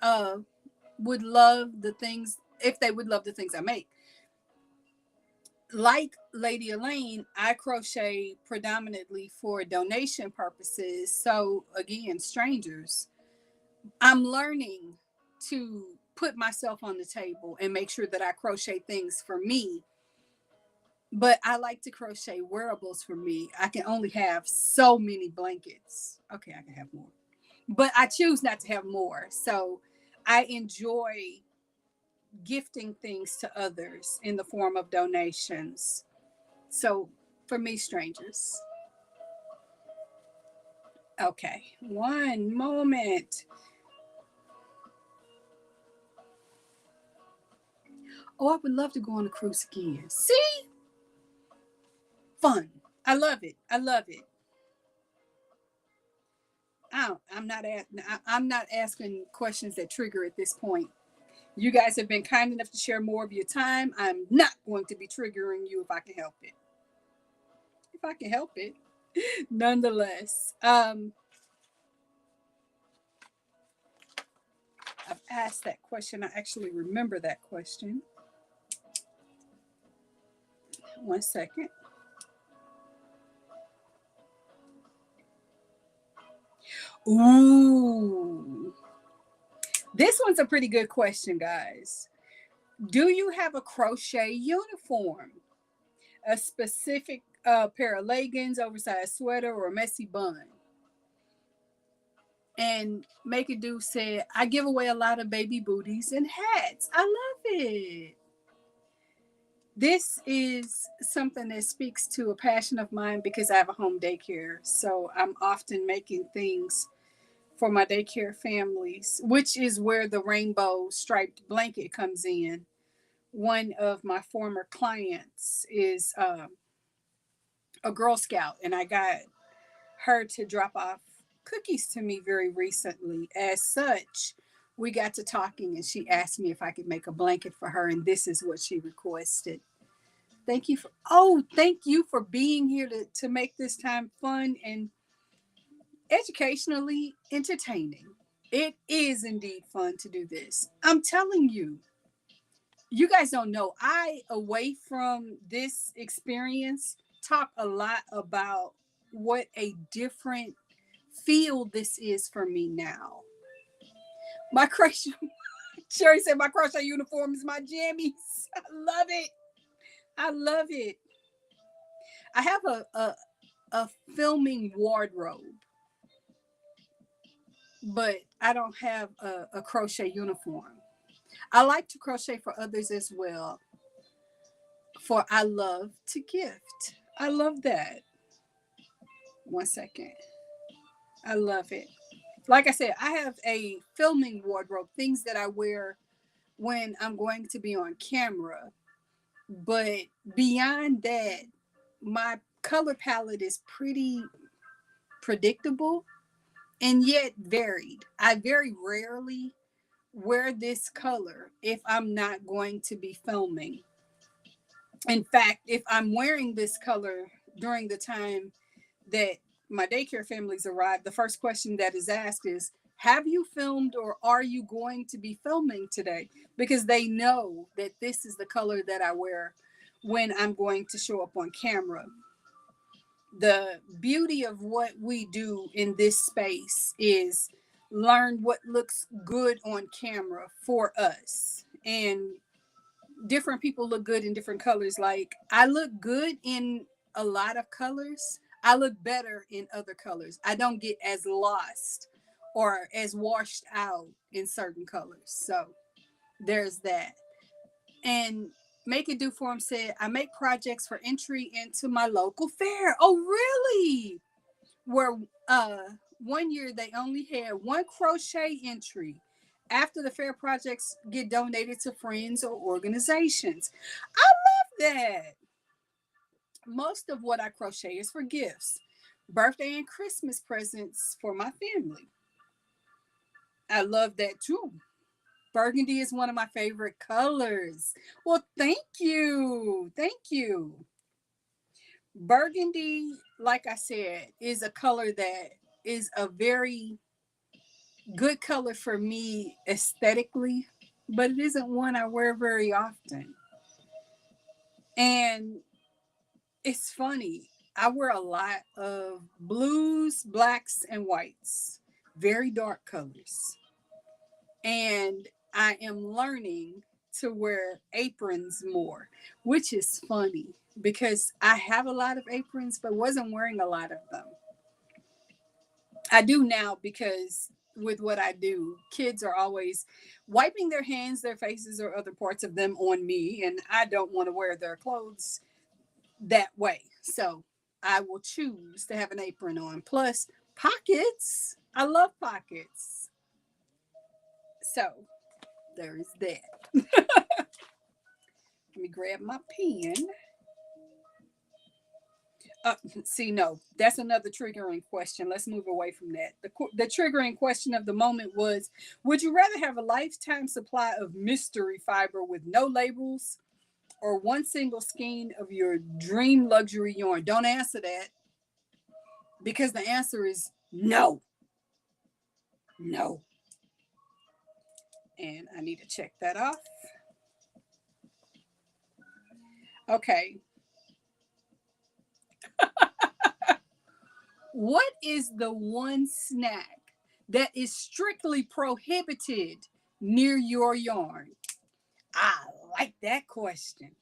would love the things, if they would love the things I make. Like Lady Elaine, I crochet predominantly for donation purposes. So again, strangers, I'm learning to put myself on the table and make sure that I crochet things for me. But I like to crochet wearables for me. I can only have so many blankets. Okay, I can have more, but I choose not to have more. So I enjoy gifting things to others in the form of donations. So for me, strangers. Okay, one moment. Oh, I would love to go on a cruise again. See? Fun. I love it. I love it. I'm not asking questions that trigger at this point. You guys have been kind enough to share more of your time. I'm not going to be triggering you if I can help it. If I can help it. Nonetheless, I've asked that question. I actually remember that question. One second. Ooh. This one's a pretty good question, guys. Do you have a crochet uniform? A specific pair of leggings, oversized sweater, or a messy bun? And Make It Do said, I give away a lot of baby booties and hats. I love it. This is something that speaks to a passion of mine because I have a home daycare. So I'm often making things for my daycare families, which is where the rainbow striped blanket comes in. One of my former clients is a Girl Scout, and I got her to drop off cookies to me very recently. As such, we got to talking, and she asked me if I could make a blanket for her, and this is what she requested. Thank you for being here to make this time fun and educationally entertaining. It is indeed fun to do this. I'm telling you, you guys don't know. I, away from this experience, talk a lot about what a different field this is for me now. My crochet, Sherry said, my crochet uniform is my jammies. I love it. I love it. I have a filming wardrobe, but I don't have a crochet uniform. I like to crochet for others as well, for I love to gift. I love that. One second. I love it. Like I said, I have a filming wardrobe, things that I wear when I'm going to be on camera. But beyond that, my color palette is pretty predictable and yet varied. I very rarely wear this color if I'm not going to be filming. In fact, if I'm wearing this color during the time that my daycare families arrive, the first question that is asked is, have you filmed or are you going to be filming today? Because they know that this is the color that I wear when I'm going to show up on camera. The beauty of what we do in this space is learn what looks good on camera for us. And different people look good in different colors. Like I look good in a lot of colors. I look better in other colors. I don't get as lost or as washed out in certain colors. So there's that. And Make It Do For Him said, I make projects for entry into my local fair. Oh, really? Where one year they only had one crochet entry. After the fair, projects get donated to friends or organizations. I love that. Most of what I crochet is for gifts, birthday and Christmas presents for my family. I love that too. Burgundy is one of my favorite colors. Well, thank you. Thank you. Burgundy, like I said, is a color that is a very good color for me aesthetically, but it isn't one I wear very often. And it's funny, I wear a lot of blues, blacks, and whites, very dark colors. And I am learning to wear aprons more, which is funny because I have a lot of aprons, but wasn't wearing a lot of them. I do now because with what I do, kids are always wiping their hands, their faces, or other parts of them on me, and I don't want to wear their clothes that way. So I will choose to have an apron on. Plus, pockets. I love pockets. So there is that. Let me grab my pen. See, no, that's another triggering question. Let's move away from that. The triggering question of the moment was, would you rather have a lifetime supply of mystery fiber with no labels or one single skein of your dream luxury yarn? Don't answer that because the answer is no. No. And I need to check that off. Okay. What is the one snack that is strictly prohibited near your yarn? I like that question.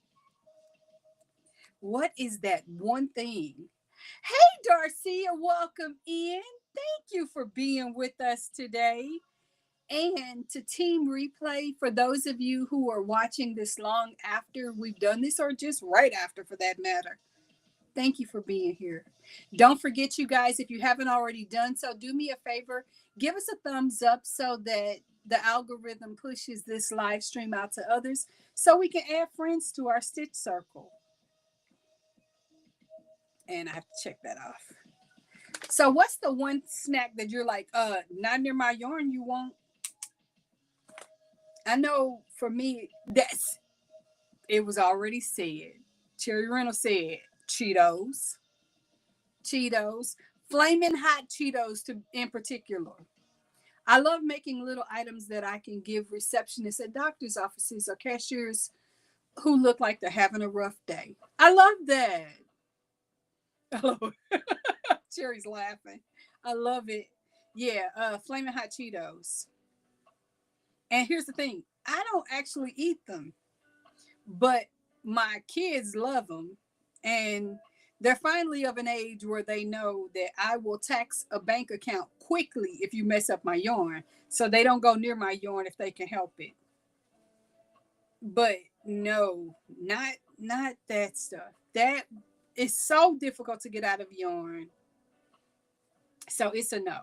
What is that one thing? Hey, Darcia, welcome in. Thank you for being with us today. And to Team Replay, for those of you who are watching this long after we've done this, or just right after for that matter, thank you for being here. Don't forget, you guys, if you haven't already done so, do me a favor, give us a thumbs up so that the algorithm pushes this live stream out to others so we can add friends to our Stitch Circle. And I have to check that off. So what's the one snack that you're like, not near my yarn you won't? I know for me, it was already said. Cherry Reynolds said Cheetos. Cheetos. Flaming hot Cheetos to in particular. I love making little items that I can give receptionists at doctor's offices or cashiers who look like they're having a rough day. I love that. Oh, Cherry's laughing. I love it. Yeah, flaming hot Cheetos. And here's the thing, I don't actually eat them, but my kids love them. And they're finally of an age where they know that I will tax a bank account quickly if you mess up my yarn. So they don't go near my yarn if they can help it. But no, not that stuff. That is so difficult to get out of yarn. So it's a no.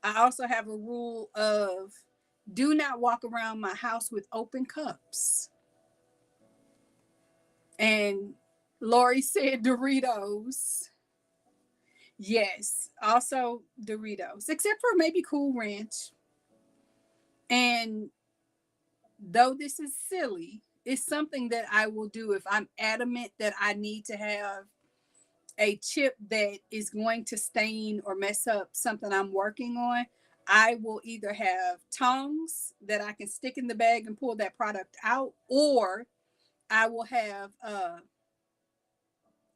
I also have a rule of do not walk around my house with open cups. And Lori said Doritos. Yes, also Doritos, except for maybe Cool Ranch. And though this is silly, it's something that I will do if I'm adamant that I need to have a chip that is going to stain or mess up something I'm working on. I will either have tongs that I can stick in the bag and pull that product out, or I will have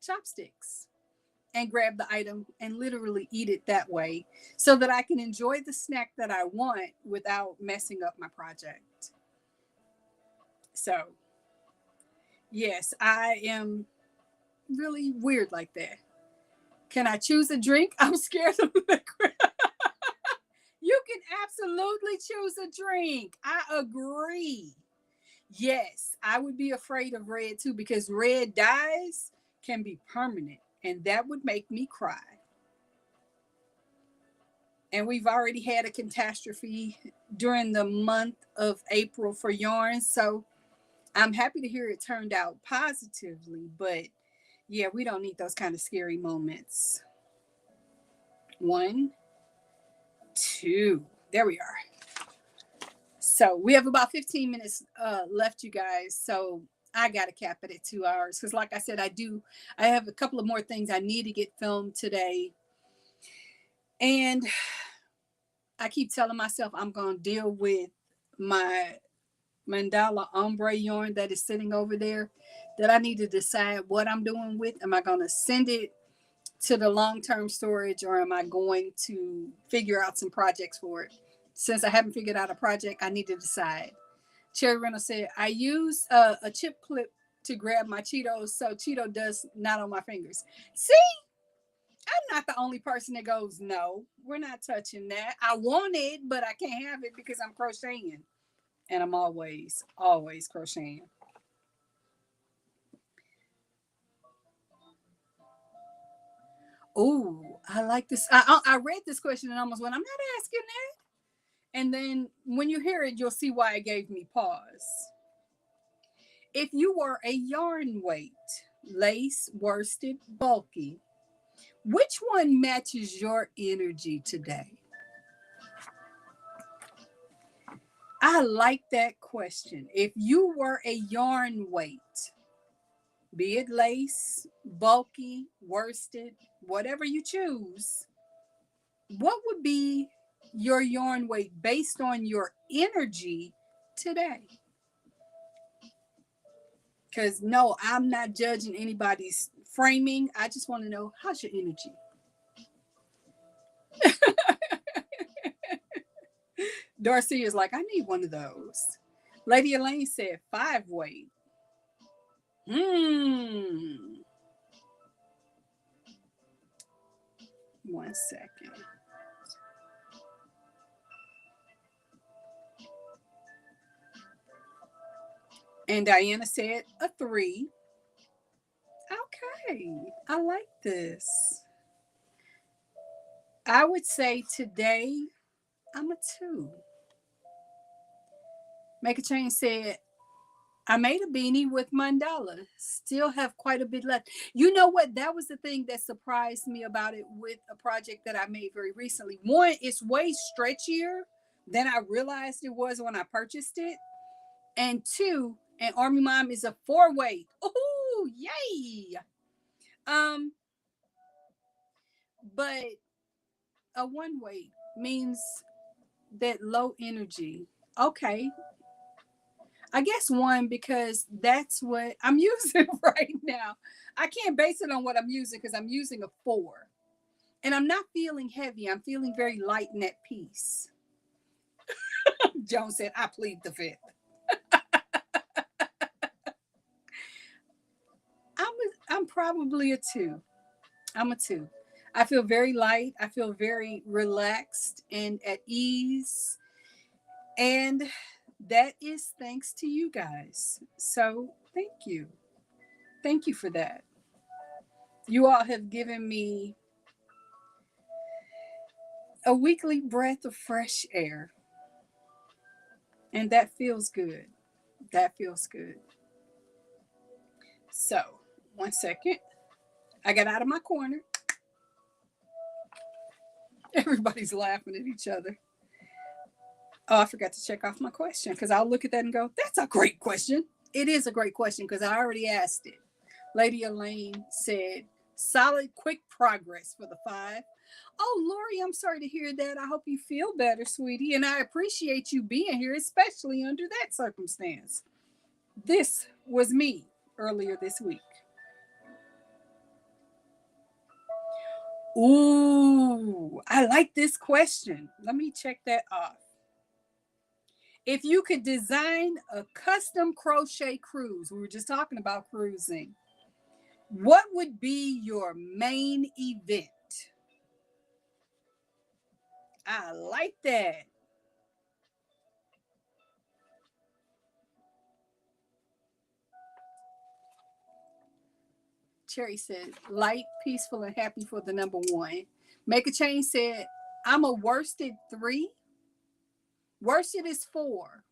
chopsticks and grab the item and literally eat it that way so that I can enjoy the snack that I want without messing up my project. So, yes, I am really weird like that. Can I choose a drink? I'm scared of liquor. You can absolutely choose a drink. I agree. Yes, I would be afraid of red too because red dyes can be permanent and that would make me cry. And we've already had a catastrophe during the month of April for yarns. So I'm happy to hear it turned out positively, but yeah, we don't need those kind of scary moments. One, two. There we are. So we have about 15 minutes left, you guys. So I got to cap it at 2 hours because, like I said, I have a couple of more things I need to get filmed today. And I keep telling myself I'm going to deal with my mandala ombre yarn that is sitting over there that I need to decide what I'm doing with. Am I going to send it to the long-term storage or am I going to figure out some projects for it? Since I haven't figured out a project, I need to decide. Cherry Reynolds said, I use a chip clip to grab my Cheetos so Cheeto does not on my fingers. See, I'm not the only person that goes, no, we're not touching that. I want it, but I can't have it because I'm crocheting. And I'm always, always crocheting. Oh, I like this. I read this question and almost went, I'm not asking that. And then when you hear it, you'll see why it gave me pause. If you were a yarn weight, lace, worsted, bulky, which one matches your energy today? I like that question. If you were a yarn weight, be it lace, bulky, worsted, whatever you choose, what would be your yarn weight based on your energy today? Because no, I'm not judging anybody's framing. I just want to know how's your energy. Darcy is like, I need one of those. Lady Elaine said 5 weight. Hmm. 1 second. And Diana said a 3. Okay. I like this. I would say today I'm a 2. Make a Change said, I made a beanie with mandala. Still have quite a bit left. You know what? That was the thing that surprised me about it with a project that I made very recently. One, it's way stretchier than I realized it was when I purchased it. And two, an Army Mom is a 4 weight. Oh, yay! Um, but a 1 weight means that low energy. Okay, I guess 1 because that's what I'm using right now. I can't base it on what I'm using because I'm using a 4. And I'm not feeling heavy. I'm feeling very light and at peace. Joan said, I plead the fifth. I'm probably a 2. I'm a 2. I feel very light. I feel very relaxed and at ease. And that is thanks to you guys. So thank you. Thank you for that. You all have given me a weekly breath of fresh air. And that feels good. That feels good. So, 1 second. I got out of my corner. Everybody's laughing at each other. Oh, I forgot to check off my question because I'll look at that and go, that's a great question. It is a great question because I already asked it. Lady Elaine said, solid, quick progress for the 5. Oh, Lori, I'm sorry to hear that. I hope you feel better, sweetie. And I appreciate you being here, especially under that circumstance. This was me earlier this week. Ooh, I like this question. Let me check that off. If you could design a custom crochet cruise, we were just talking about cruising, what would be your main event? I like that. Cherry said, light, peaceful, and happy for the number 1. Make a Change said, I'm a worsted 3. Worsted is 4.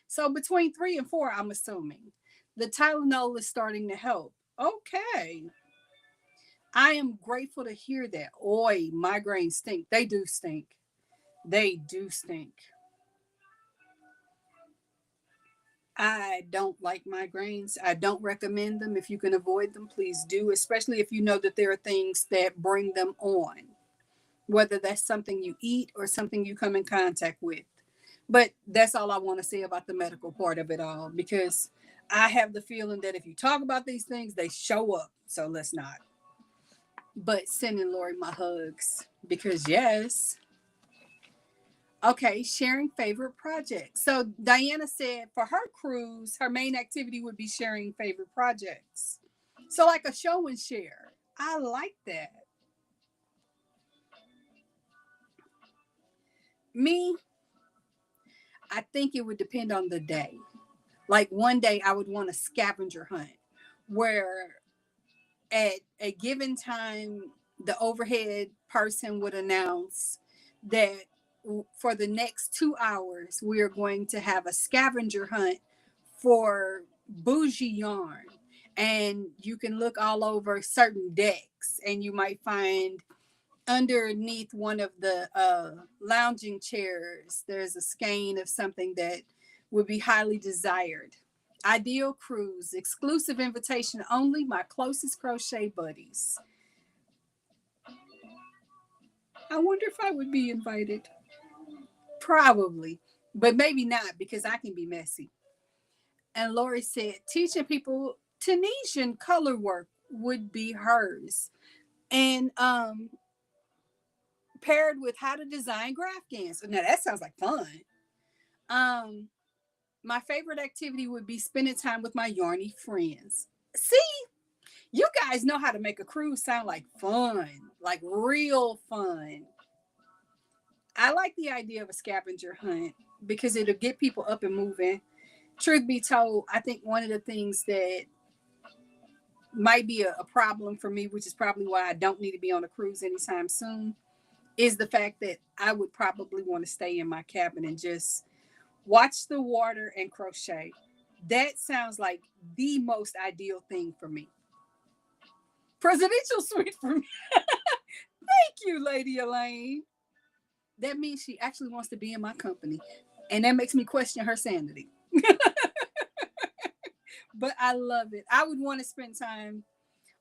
So between 3 and 4, I'm assuming. The Tylenol is starting to help. Okay. I am grateful to hear that. Oi, migraines stink. They do stink. They do stink. I don't like migraines. I don't recommend them. If you can avoid them, please do, especially if you know that there are things that bring them on, whether that's something you eat or something you come in contact with. But that's all I want to say about the medical part of it all, because I have the feeling that if you talk about these things, they show up. So let's not. But sending Lori my hugs because, yes. Okay, sharing favorite projects. So Diana said for her cruise, her main activity would be sharing favorite projects. So like a show and share. I like that. Me, I think it would depend on the day. Like one day I would want a scavenger hunt where at a given time the overhead person would announce that for the next 2 hours we are going to have a scavenger hunt for bougie yarn, and you can look all over certain decks and you might find underneath one of the lounging chairs there's a skein of something that would be highly desired. Ideal cruise, exclusive invitation only, my closest crochet buddies. I wonder if I would be invited. Probably, but maybe not because I can be messy. And Lori said, teaching people Tunisian color work would be hers. And paired with how to design graphgans. Now that sounds like fun. Um, my favorite activity would be spending time with my yarny friends. See, you guys know how to make a cruise sound like fun, like real fun. I like the idea of a scavenger hunt because it'll get people up and moving. Truth be told, I think one of the things that might be a problem for me, which is probably why I don't need to be on a cruise anytime soon, is the fact that I would probably want to stay in my cabin and just watch the water and crochet. That sounds like the most ideal thing for me. Presidential suite for me. Thank you, Lady Elaine. That means she actually wants to be in my company. And that makes me question her sanity. But I love it. I would want to spend time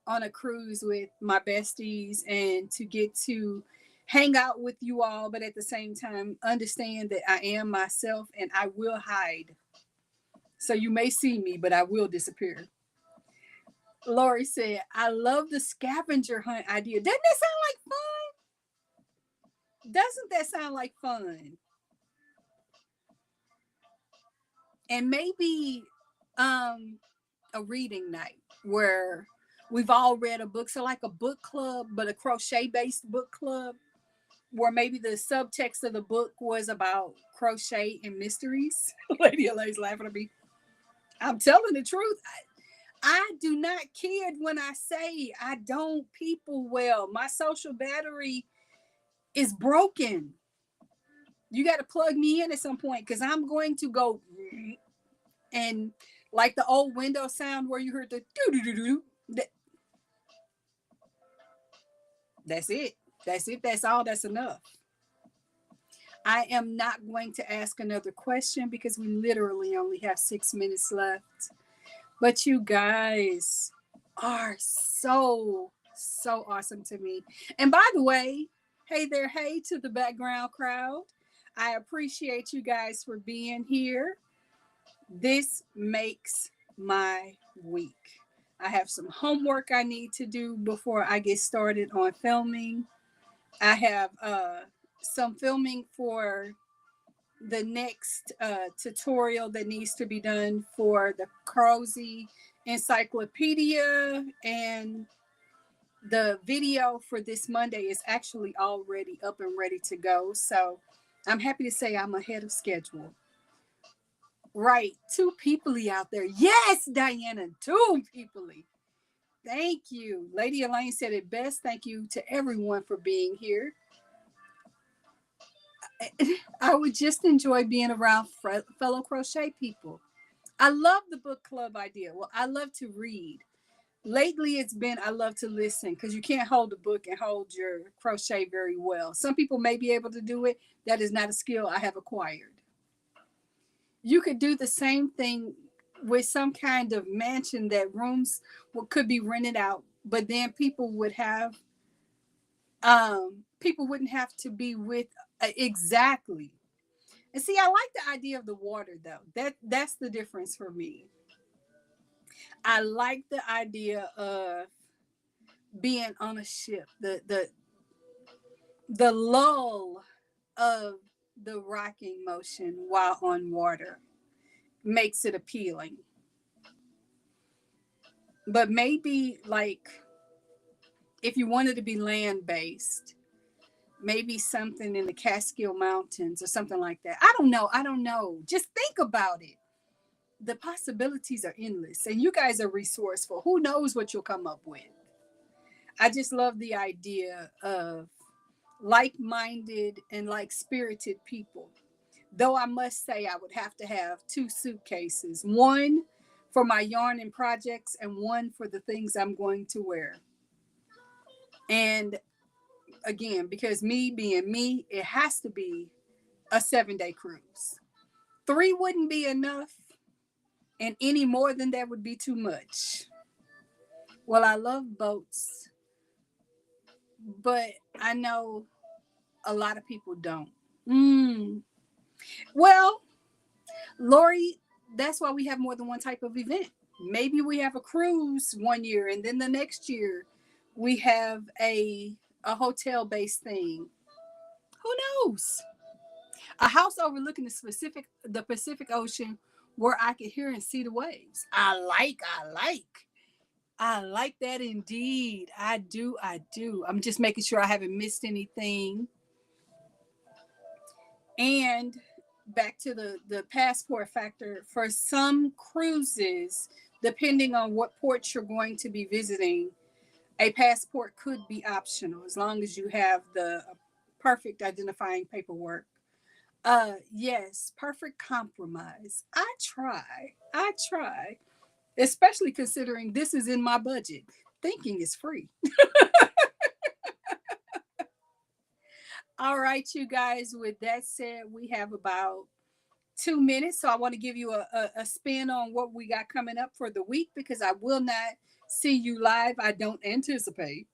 on a cruise with my besties and to get to hang out with you all, but at the same time, understand that I am myself and I will hide. So you may see me, but I will disappear. Lori said, I love the scavenger hunt idea. Doesn't that sound like fun? Doesn't that sound like fun? And maybe a reading night where we've all read a book. So like a book club, but a crochet based book club where maybe the subtext of the book was about crochet and mysteries. Lady LA's laughing at me. I'm telling the truth. I do not kid when I say I don't people well. My social battery is broken. You got to plug me in at some point because I'm going to go and Like the old window sound where you heard the doo doo doo doo. That's it. That's it. That's all. That's enough. I am not going to ask another question because we literally only have 6 minutes left. But you guys are so awesome to me. And by the way, hey there, hey to the background crowd. I appreciate you guys for being here. This makes my week. I have some homework I need to do before I get started on filming. I have some filming for the next tutorial that needs to be done for the Crozy encyclopedia, and the video for this Monday is actually already up and ready to go. So I'm happy to say I'm ahead of schedule. Right, two peoply out there. Yes, Diana, two peoply. Thank you. Lady Elaine said it best. Thank you to everyone for being here. I would just enjoy being around fellow crochet people. I love the book club idea. Well, I love to read. Lately, it's been I love to listen because you can't hold a book and hold your crochet very well. Some people may be able to do it. That is not a skill I have acquired. You could do the same thing with some kind of mansion that rooms could be rented out, but then people wouldn't have to be with exactly. And see, I like the idea of the water though. That's the difference for me. I like the idea of being on a ship. The lull of the rocking motion while on water makes it appealing. But maybe like if you wanted to be land based, maybe something in the Catskill Mountains or something like that. I don't know. I don't know. Just think about it. The possibilities are endless, and you guys are resourceful. Who knows what you'll come up with? I just love the idea of like minded and like spirited people. Though I must say, I would have to have two suitcases, one for my yarn and projects, and one for the things I'm going to wear. And again, because me being me, it has to be a 7 day cruise. Three wouldn't be enough, and any more than that would be too much. Well, I love boats, but I know a lot of people don't. Mm. Well, Lori, that's why we have more than one type of event. Maybe we have a cruise one year, and then the next year we have a hotel based thing. Who knows? A house overlooking the Pacific Ocean where I can hear and see the waves. I like that indeed. I do. I'm just making sure I haven't missed anything. And back to the passport factor, for some cruises, depending on what ports you're going to be visiting, a passport could be optional as long as you have the perfect identifying paperwork. Yes, perfect compromise. I try, especially considering this is in my budget. Thinking is free. All right, you guys, with that said, we have about 2 minutes. So I want to give you a spin on what we got coming up for the week because I will not see you live. I don't anticipate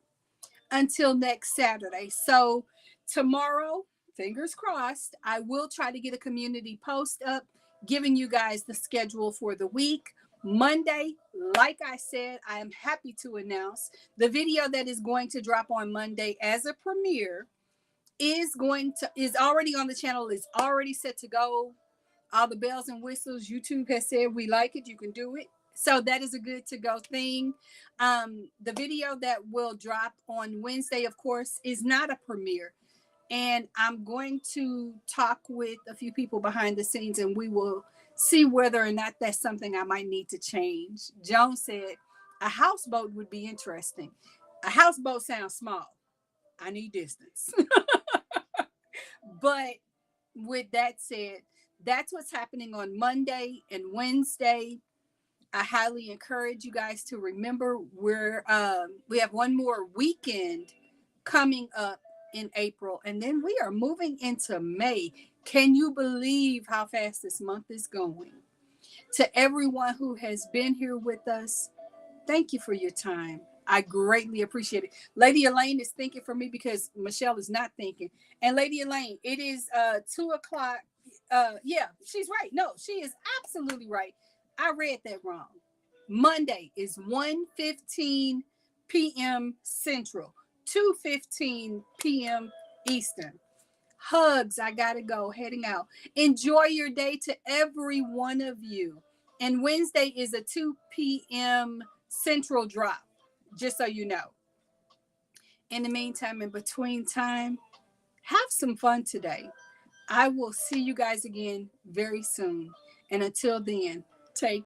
until next Saturday. So tomorrow, fingers crossed, I will try to get a community post up giving you guys the schedule for the week. Monday, like I said, I am happy to announce the video that is going to drop on Monday as a premiere is already on the channel, is already set to go. All the bells and whistles. YouTube has said we like it. You can do it. So that is a good to go thing. The video that will drop on Wednesday, of course, is not a premiere. And I'm going to talk with a few people behind the scenes and we will see whether or not that's something I might need to change. Joan said a houseboat would be interesting. A houseboat sounds small. I need distance. But with that said, that's what's happening on Monday and Wednesday. I highly encourage you guys to remember we have one more weekend coming up in April, and then we are moving into May. Can you believe how fast this month is going? To everyone who has been here with us, thank you for your time. I greatly appreciate it. Lady Elaine is thinking for me because Michelle is not thinking. And Lady Elaine, it is 2 o'clock. Yeah, she's right. No, she is absolutely right. I read that wrong. Monday is 1:15 p.m. Central, 2:15 p.m. Eastern. Hugs. I gotta go. Heading out. Enjoy your day to every one of you. And Wednesday is a 2 p.m. Central drop, just so you know. In the meantime, in between time, have some fun today. I will see you guys again very soon. And until then, take